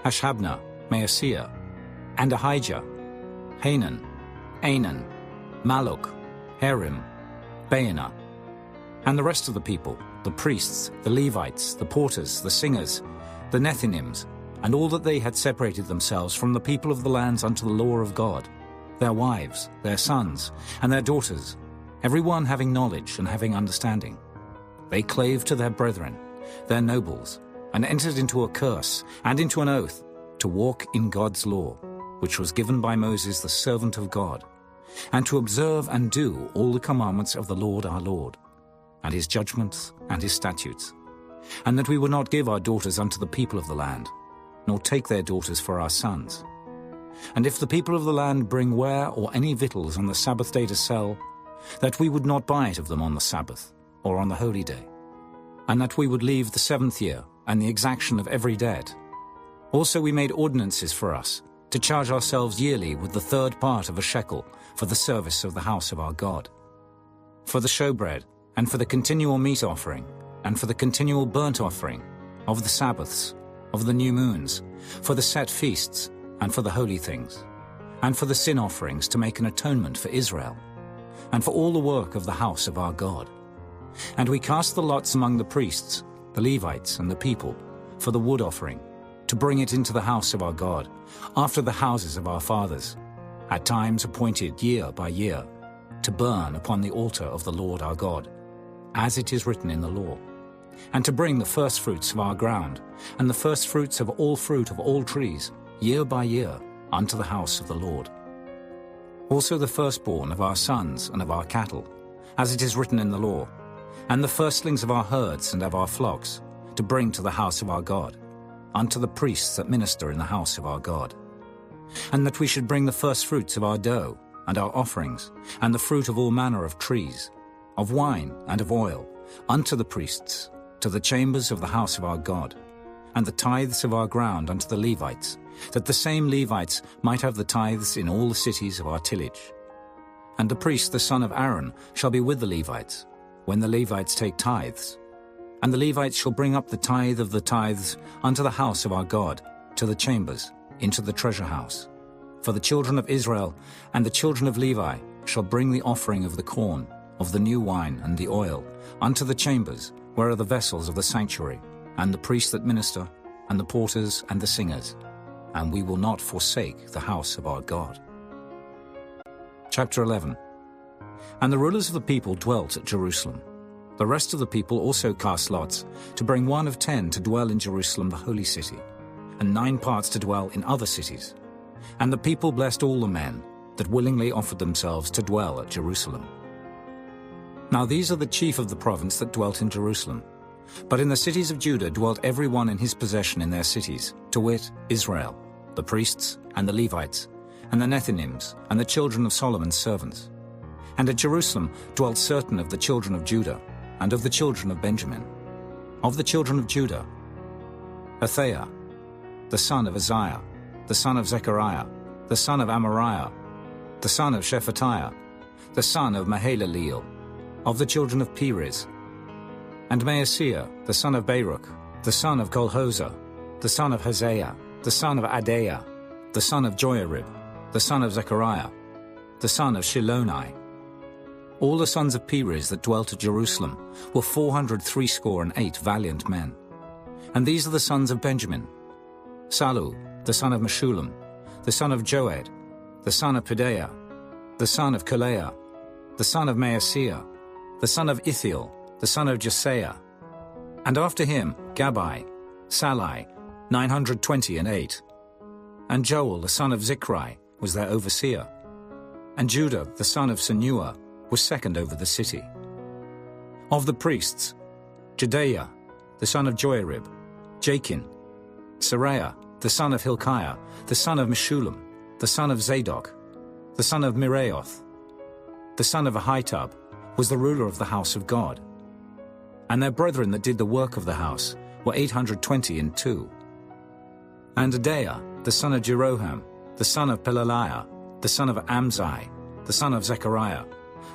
B: Hashabnah, Maaseiah, and Ahijah, Hanan, Anan, Malluch, Harim, Baanah, and the rest of the people, the priests, the Levites, the porters, the singers, the Nethinims, and all that they had separated themselves from the people of the lands unto the law of God, their wives, their sons, and their daughters, every one having knowledge and having understanding. They clave to their brethren, their nobles, and entered into a curse and into an oath to walk in God's law, which was given by Moses the servant of God, and to observe and do all the commandments of the Lord our Lord, and his judgments and his statutes, and that we would not give our daughters unto the people of the land, nor take their daughters for our sons. And if the people of the land bring ware or any victuals on the Sabbath day to sell, that we would not buy it of them on the Sabbath, or on the holy day, and that we would leave the 7th year, and the exaction of every debt. Also we made ordinances for us, to charge ourselves yearly with the 3rd part of a shekel for the service of the house of our God, for the showbread, and for the continual meat offering, and for the continual burnt offering, of the Sabbaths, of the new moons, for the set feasts, and for the holy things, and for the sin offerings to make an atonement for Israel, and for all the work of the house of our God. And we cast the lots among the priests, the Levites, and the people, for the wood offering, to bring it into the house of our God, after the houses of our fathers, at times appointed year by year, to burn upon the altar of the Lord our God, as it is written in the law, and to bring the firstfruits of our ground, and the firstfruits of all fruit of all trees, year by year, unto the house of the Lord. Also the firstborn of our sons and of our cattle, as it is written in the law, and the firstlings of our herds and of our flocks, to bring to the house of our God, unto the priests that minister in the house of our God. And that we should bring the firstfruits of our dough, and our offerings, and the fruit of all manner of trees, of wine and of oil, unto the priests, to the chambers of the house of our God, and the tithes of our ground unto the Levites, that the same Levites might have the tithes in all the cities of our tillage. And the priest, the son of Aaron, shall be with the Levites, when the Levites take tithes. And the Levites shall bring up the tithe of the tithes unto the house of our God, to the chambers, into the treasure house. For the children of Israel and the children of Levi shall bring the offering of the corn, of the new wine and the oil, unto the chambers, where are the vessels of the sanctuary, and the priests that minister, and the porters and the singers. And we will not forsake the house of our God. Chapter 11. And the rulers of the people dwelt at Jerusalem. The rest of the people also cast lots, to bring 1 of 10 to dwell in Jerusalem the holy city, and 9 parts to dwell in other cities. And the people blessed all the men that willingly offered themselves to dwell at Jerusalem. Now these are the chief of the province that dwelt in Jerusalem. But in the cities of Judah dwelt every one in his possession in their cities, to wit, Israel, the priests, and the Levites, and the Nethinims, and the children of Solomon's servants. And at Jerusalem dwelt certain of the children of Judah, and of the children of Benjamin. Of the children of Judah, Athaiah, the son of Uzziah, the son of Zechariah, the son of Amariah, the son of Shephatiah, the son of Mahalaleel, of the children of Perez, and Maaseiah, the son of Baruch, the son of Kolhozah, the son of Hosea, the son of Adaiah, the son of Joiarib, the son of Zechariah, the son of Shiloni. All the sons of Perez that dwelt at Jerusalem were 468 valiant men. And these are the sons of Benjamin: Salu, the son of Meshullam, the son of Joed, the son of Pedaiah, the son of Kaleah, the son of Maaseiah, the son of Ithiel, the son of Jesaiah. And after him Gabbai, Salai, 928. And Joel, the son of Zichri, was their overseer. And Judah, the son of Senua, was second over the city. Of the priests, Jedaiah, the son of Joiarib, Jachin, Seraiah, the son of Hilkiah, the son of Meshullam, the son of Zadok, the son of Miraioth, the son of Ahitub, was the ruler of the house of God. And their brethren that did the work of the house were 822. And Adaiah, the son of Jeroham, the son of Pelaliah, the son of Amzai, the son of Zechariah,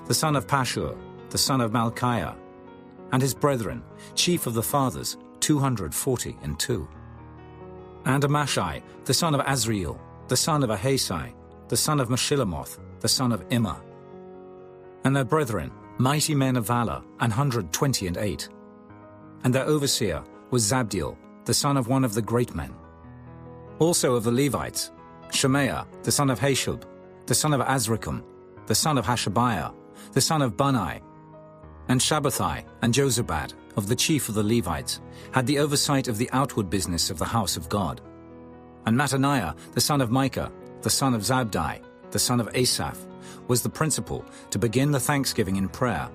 B: the son of Pashur, the son of Malchiah, and his brethren, chief of the fathers, 242. And Amashai, the son of Azriel, the son of Ahasai, the son of Meshillamoth, the son of Immer. And their brethren, mighty men of valor, 128. And their overseer was Zabdiel, the son of one of the great men. Also of the Levites, Shemaiah, the son of Hashub, the son of Azrikam, the son of Hashabiah, the son of Bunai. And Shabbathai and Jozabad, of the chief of the Levites, had the oversight of the outward business of the house of God. And Mattaniah, the son of Micah, the son of Zabdi, the son of Asaph, was the principal to begin the thanksgiving in prayer.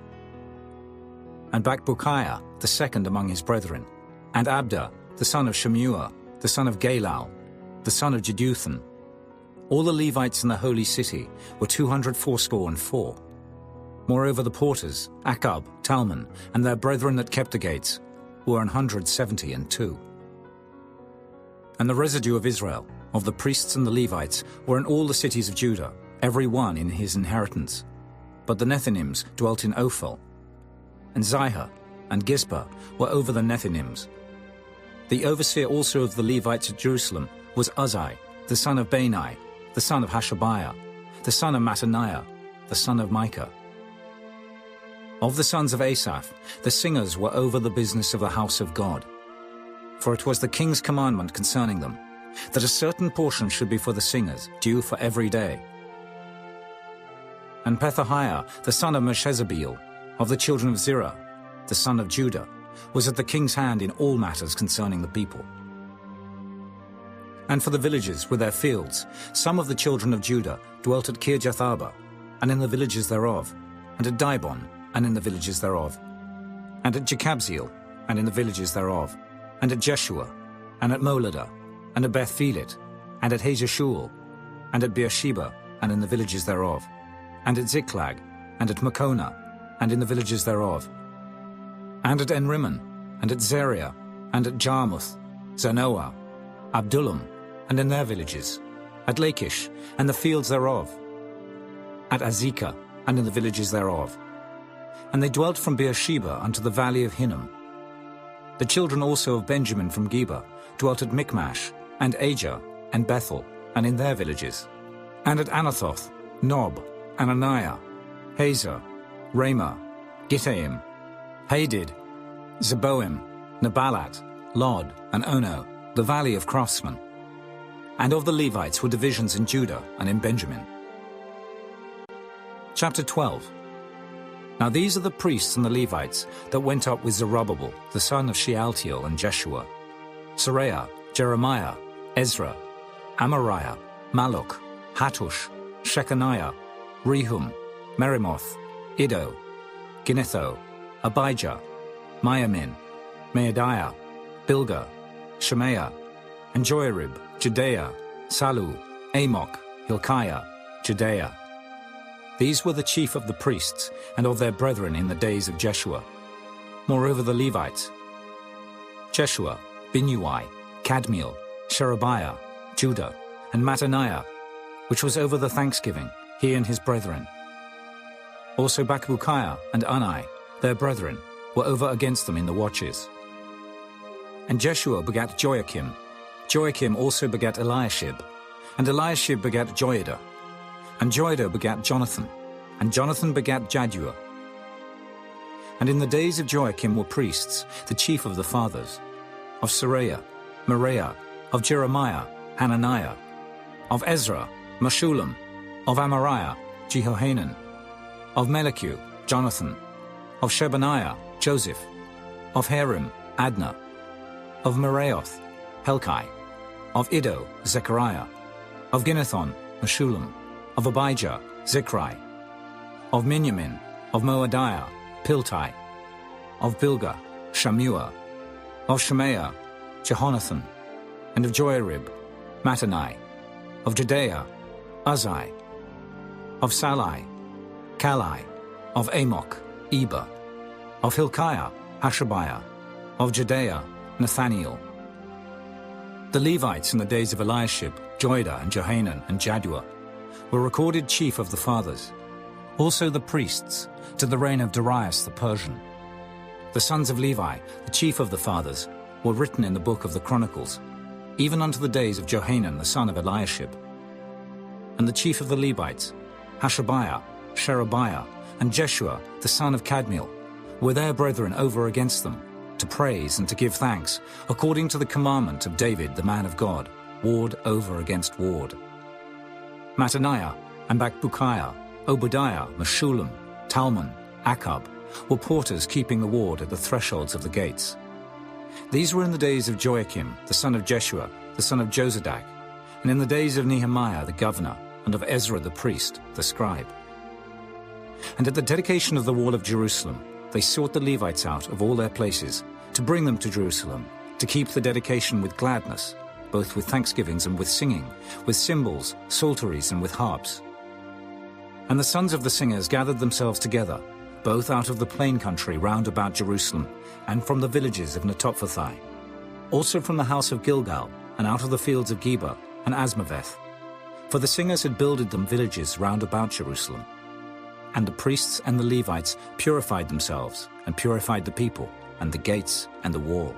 B: And Bakbukiah, the second among his brethren, and Abda, the son of Shemua, the son of Galal, the son of Jeduthun. All the Levites in the holy city were 284. Moreover the porters, Akab, Talmon, and their brethren that kept the gates, were 172. And the residue of Israel, of the priests and the Levites, were in all the cities of Judah, every one in his inheritance. But the Nethinims dwelt in Ophel, and Zihah and Gizpah were over the Nethinims. The overseer also of the Levites at Jerusalem was Uzzi, the son of Bani, the son of Hashabiah, the son of Mattaniah, the son of Micah. Of the sons of Asaph, the singers were over the business of the house of God. For it was the king's commandment concerning them, that a certain portion should be for the singers, due for every day. And Pethahiah, the son of Meshezabeel, of the children of Zerah, the son of Judah, was at the king's hand in all matters concerning the people. And for the villages with their fields, some of the children of Judah dwelt at Kirjath-arba, and in the villages thereof, and at Dibon, and in the villages thereof, and at Jekabzeel, and in the villages thereof, and at Jeshua, and at Moladah, and at Beth-Phelet, and at Hazeshul, and at Beersheba, and in the villages thereof, and at Ziklag, and at Makona, and in the villages thereof, and at Enrimmon, and at Zeriah, and at Jarmuth, Zanoah, Abdullam, and in their villages, at Lachish, and the fields thereof, at Azekah, and in the villages thereof. And they dwelt from Beersheba unto the valley of Hinnom. The children also of Benjamin from Geba dwelt at Michmash, and Ajah, and Bethel, and in their villages, and at Anathoth, Nob, Ananiah, Hazor, Ramah, Gittaim, Hadid, Zeboim, Nebalat, Lod, and Ono, the valley of craftsmen. And of the Levites were divisions in Judah and in Benjamin. Chapter 12. Now these are the priests and the Levites that went up with Zerubbabel, the son of Shealtiel, and Jeshua, Seraiah, Jeremiah, Ezra, Amariah, Malluch, Hattush, Shechaniah, Rehum, Merimoth, Iddo, Ginnetho, Abijah, Miamin, Maadiah, Bilgah, Shemaiah, and Joiarib, Judea, Salu, Amok, Hilkiah, Judea. These were the chief of the priests and of their brethren in the days of Jeshua. Moreover the Levites, Jeshua, Binnui, Kadmiel, Sherebiah, Judah, and Mattaniah, which was over the thanksgiving, he and his brethren. Also Bakbukiah and Unai, their brethren, were over against them in the watches. And Jeshua begat Joachim. Joachim also begat Eliashib, and Eliashib begat Joiada, and Joiada begat Jonathan, and Jonathan begat Jaddua. And in the days of Joachim were priests, the chief of the fathers, of Seraiah, Moriah, of Jeremiah, Hananiah, of Ezra, Meshullam, of Amariah, Jehohanan, of Melichu, Jonathan, of Shebaniah, Joseph, of Harim, Adna, of Meraioth, Helkai, of Iddo, Zechariah, of Ginnethon, Meshullam, of Abijah, Zichri, of Miniamin, of Moadiah, Piltai, of Bilgah, Shammua, of Shemaiah, Jehonathan, and of Joiarib, Mattani, of Judea, Uzai, of Salai, Kalai, of Amok, Eber, of Hilkiah, Hashabiah, of Judea, Nathaniel. The Levites in the days of Eliashib, Joiada, and Johanan, and Jaddua were recorded chief of the fathers. Also the priests, to the reign of Darius the Persian. The sons of Levi, the chief of the fathers, were written in the book of the Chronicles, even unto the days of Johanan the son of Eliashib. And the chief of the Levites, Hashabiah, Sherebiah, and Jeshua the son of Kadmiel, were their brethren over against them, to praise and to give thanks, according to the commandment of David the man of God, ward over against ward. Mattaniah, and Bakbukiah, Obadiah, Meshullam, Talmon, Akab, were porters keeping the ward at the thresholds of the gates. These were in the days of Joachim, the son of Jeshua, the son of Jozadak, and in the days of Nehemiah the governor, and of Ezra the priest, the scribe. And at the dedication of the wall of Jerusalem, they sought the Levites out of all their places, to bring them to Jerusalem, to keep the dedication with gladness, both with thanksgivings and with singing, with cymbals, psalteries, and with harps. And the sons of the singers gathered themselves together, both out of the plain country round about Jerusalem, and from the villages of Netophathi, also from the house of Gilgal, and out of the fields of Geba and Asmaveth. For the singers had builded them villages round about Jerusalem. And the priests and the Levites purified themselves, and purified the people, and the gates, and the wall.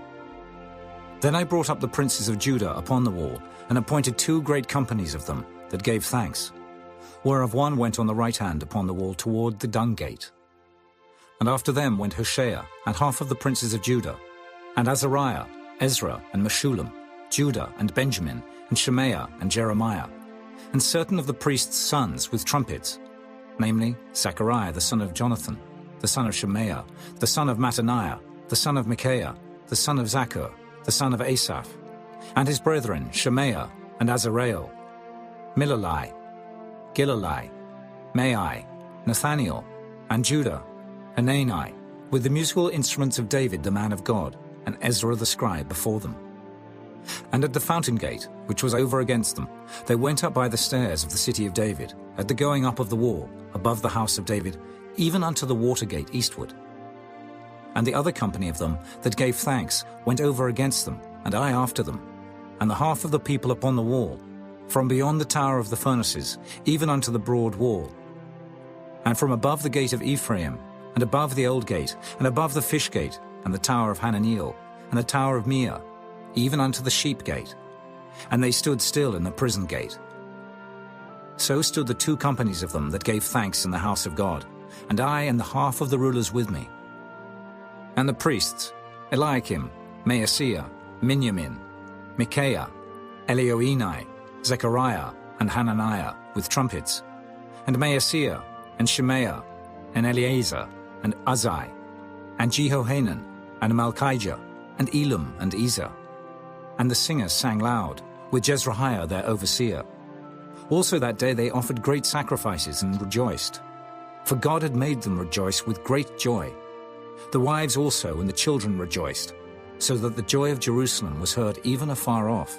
B: Then I brought up the princes of Judah upon the wall, and appointed 2 great companies of them, that gave thanks, whereof one went on the right hand upon the wall toward the dung gate. And after them went Hoshea, and half of the princes of Judah, and Azariah, Ezra, and Meshullam, Judah, and Benjamin, and Shemaiah, and Jeremiah, and certain of the priests' sons with trumpets, namely Zechariah the son of Jonathan, the son of Shemaiah, the son of Mattaniah, the son of Micaiah, the son of Zaccur, the son of Asaph, and his brethren Shemaiah, and Azareel, Milalai, Gilalai, Mai, Nathaniel, and Judah, Hanani, with the musical instruments of David the man of God, and Ezra the scribe before them. And at the fountain gate, which was over against them, they went up by the stairs of the city of David, at the going up of the wall, above the house of David, even unto the water gate eastward. And the other company of them that gave thanks went over against them, and I after them, and the half of the people upon the wall, from beyond the tower of the furnaces, even unto the broad wall. And from above the gate of Ephraim, and above the old gate, and above the fish gate, and the tower of Hananiel, and the tower of Meah, even unto the sheep gate. And they stood still in the prison gate. So stood the two companies of them that gave thanks in the house of God, and I and the half of the rulers with me. And the priests, Eliakim, Maaseiah, Miniamin, Micaiah, Elioenai, Zechariah, and Hananiah, with trumpets, and Maaseiah, and Shemaiah, and Eleazar, and Uzai, and Jehohanan, and Malchijah, and Elam, and Ezer. And the singers sang loud, with Jezreiah their overseer. Also that day they offered great sacrifices and rejoiced, for God had made them rejoice with great joy. The wives also and the children rejoiced, so that the joy of Jerusalem was heard even afar off.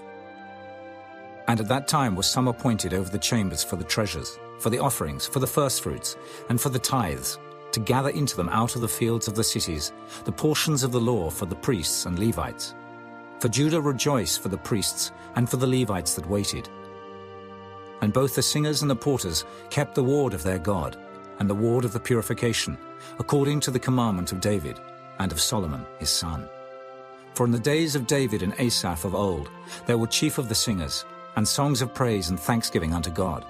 B: And at that time was some appointed over the chambers for the treasures, for the offerings, for the firstfruits, and for the tithes, to gather into them out of the fields of the cities the portions of the law for the priests and Levites. For Judah rejoiced for the priests and for the Levites that waited. And both the singers and the porters kept the ward of their God, and the ward of the purification, according to the commandment of David, and of Solomon his son. For in the days of David and Asaph of old, there were chief of the singers, and songs of praise and thanksgiving unto God.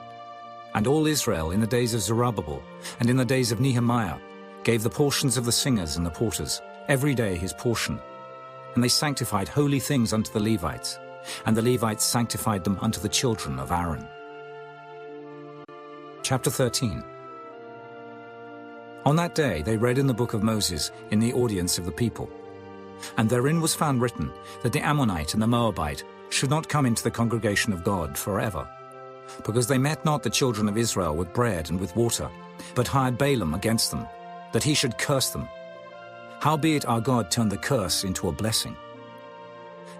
B: And all Israel in the days of Zerubbabel, and in the days of Nehemiah, gave the portions of the singers and the porters, every day his portion. And they sanctified holy things unto the Levites, and the Levites sanctified them unto the children of Aaron. Chapter 13. On that day they read in the book of Moses in the audience of the people. And therein was found written that the Ammonite and the Moabite should not come into the congregation of God forever, because they met not the children of Israel with bread and with water, but hired Balaam against them, that he should curse them. Howbeit our God turned the curse into a blessing.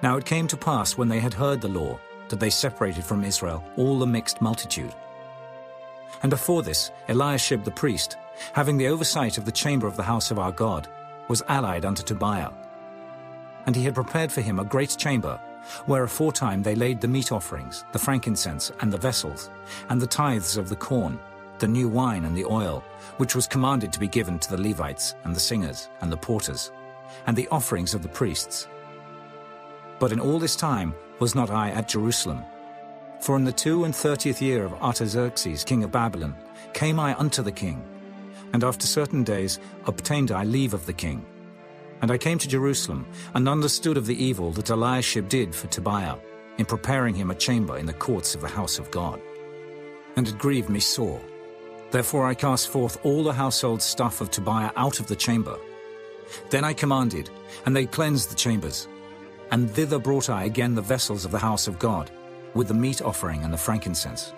B: Now it came to pass, when they had heard the law, that they separated from Israel all the mixed multitude. And before this, Eliashib the priest, having the oversight of the chamber of the house of our God, was allied unto Tobiah. And he had prepared for him a great chamber, where aforetime they laid the meat offerings, the frankincense, and the vessels, and the tithes of the corn, the new wine and the oil, which was commanded to be given to the Levites, and the singers, and the porters, and the offerings of the priests. But in all this time was not I at Jerusalem. For in the 32nd year of Artaxerxes king of Babylon came I unto the king, and after certain days obtained I leave of the king. And I came to Jerusalem, and understood of the evil that Eliashib did for Tobiah, in preparing him a chamber in the courts of the house of God. And it grieved me sore. Therefore I cast forth all the household stuff of Tobiah out of the chamber. Then I commanded, and they cleansed the chambers. And thither brought I again the vessels of the house of God, with the meat offering and the frankincense.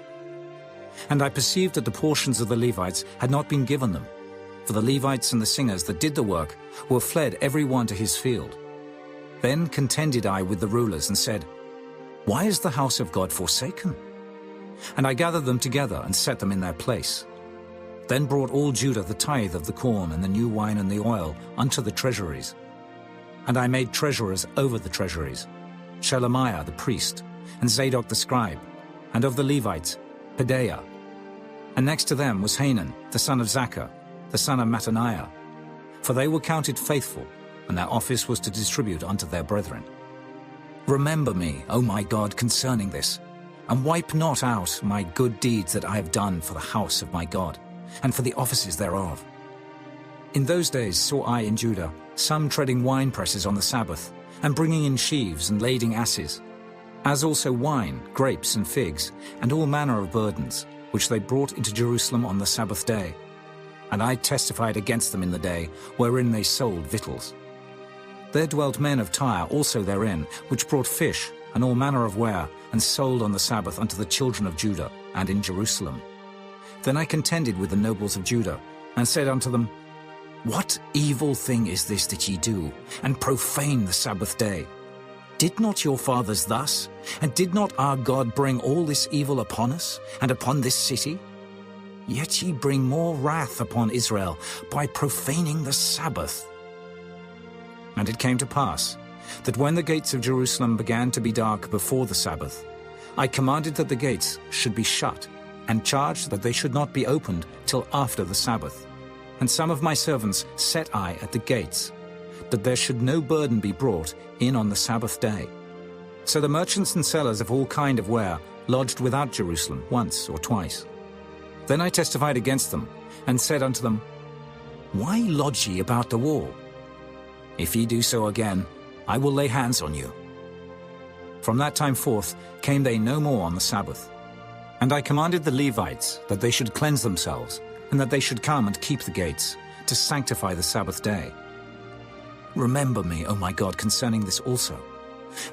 B: And I perceived that the portions of the Levites had not been given them, for the Levites and the singers that did the work were fled every one to his field. Then contended I with the rulers and said, Why is the house of God forsaken? And I gathered them together and set them in their place. Then brought all Judah the tithe of the corn and the new wine and the oil unto the treasuries. And I made treasurers over the treasuries, Shelemiah the priest, and Zadok the scribe, and of the Levites, Pedaiah. And next to them was Hanan, the son of Zaccur, the son of Mattaniah, for they were counted faithful, and their office was to distribute unto their brethren. Remember me, O my God, concerning this, and wipe not out my good deeds that I have done for the house of my God, and for the offices thereof. In those days saw I in Judah some treading wine presses on the Sabbath, and bringing in sheaves and lading asses, as also wine, grapes, and figs, and all manner of burdens, which they brought into Jerusalem on the Sabbath day. And I testified against them in the day wherein they sold victuals. There dwelt men of Tyre also therein, which brought fish and all manner of ware, and sold on the Sabbath unto the children of Judah, and in Jerusalem. Then I contended with the nobles of Judah, and said unto them, What evil thing is this that ye do, and profane the Sabbath day? Did not your fathers thus? And did not our God bring all this evil upon us, and upon this city? Yet ye bring more wrath upon Israel by profaning the Sabbath. And it came to pass, that when the gates of Jerusalem began to be dark before the Sabbath, I commanded that the gates should be shut, and charged that they should not be opened till after the Sabbath. And some of my servants set I at the gates, that there should no burden be brought in on the Sabbath day. So the merchants and sellers of all kind of ware lodged without Jerusalem once or twice. Then I testified against them, and said unto them, Why lodge ye about the wall? If ye do so again, I will lay hands on you. From that time forth came they no more on the Sabbath. And I commanded the Levites that they should cleanse themselves, and that they should come and keep the gates, to sanctify the Sabbath day. Remember me, O my God, concerning this also,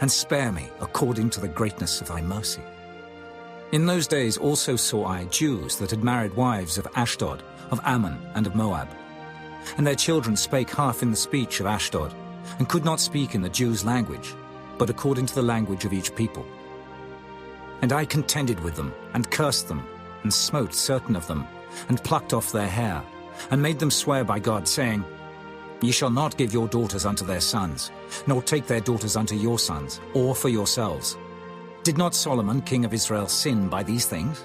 B: and spare me according to the greatness of thy mercy. In those days also saw I Jews that had married wives of Ashdod, of Ammon, and of Moab. And their children spake half in the speech of Ashdod, and could not speak in the Jews' language, but according to the language of each people. And I contended with them, and cursed them, and smote certain of them, and plucked off their hair, and made them swear by God, saying, Ye shall not give your daughters unto their sons, nor take their daughters unto your sons, or for yourselves. Did not Solomon, king of Israel, sin by these things?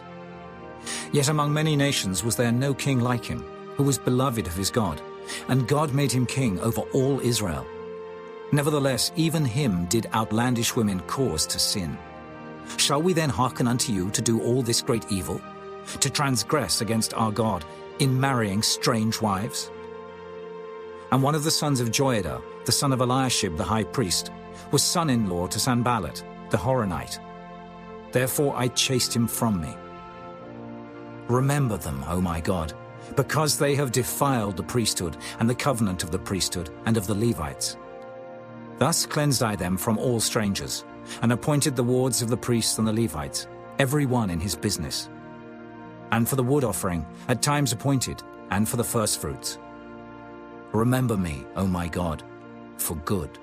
B: Yet among many nations was there no king like him, who was beloved of his God, and God made him king over all Israel. Nevertheless, even him did outlandish women cause to sin. Shall we then hearken unto you to do all this great evil, to transgress against our God in marrying strange wives? And one of the sons of Joiada, the son of Eliashib the high priest, was son-in-law to Sanballat, the Horonite. Therefore I chased him from me. Remember them, O my God, because they have defiled the priesthood and the covenant of the priesthood and of the Levites. Thus cleansed I them from all strangers, and appointed the wards of the priests and the Levites, every one in his business. And for the wood offering, at times appointed, and for the firstfruits. Remember me, O my God, for good.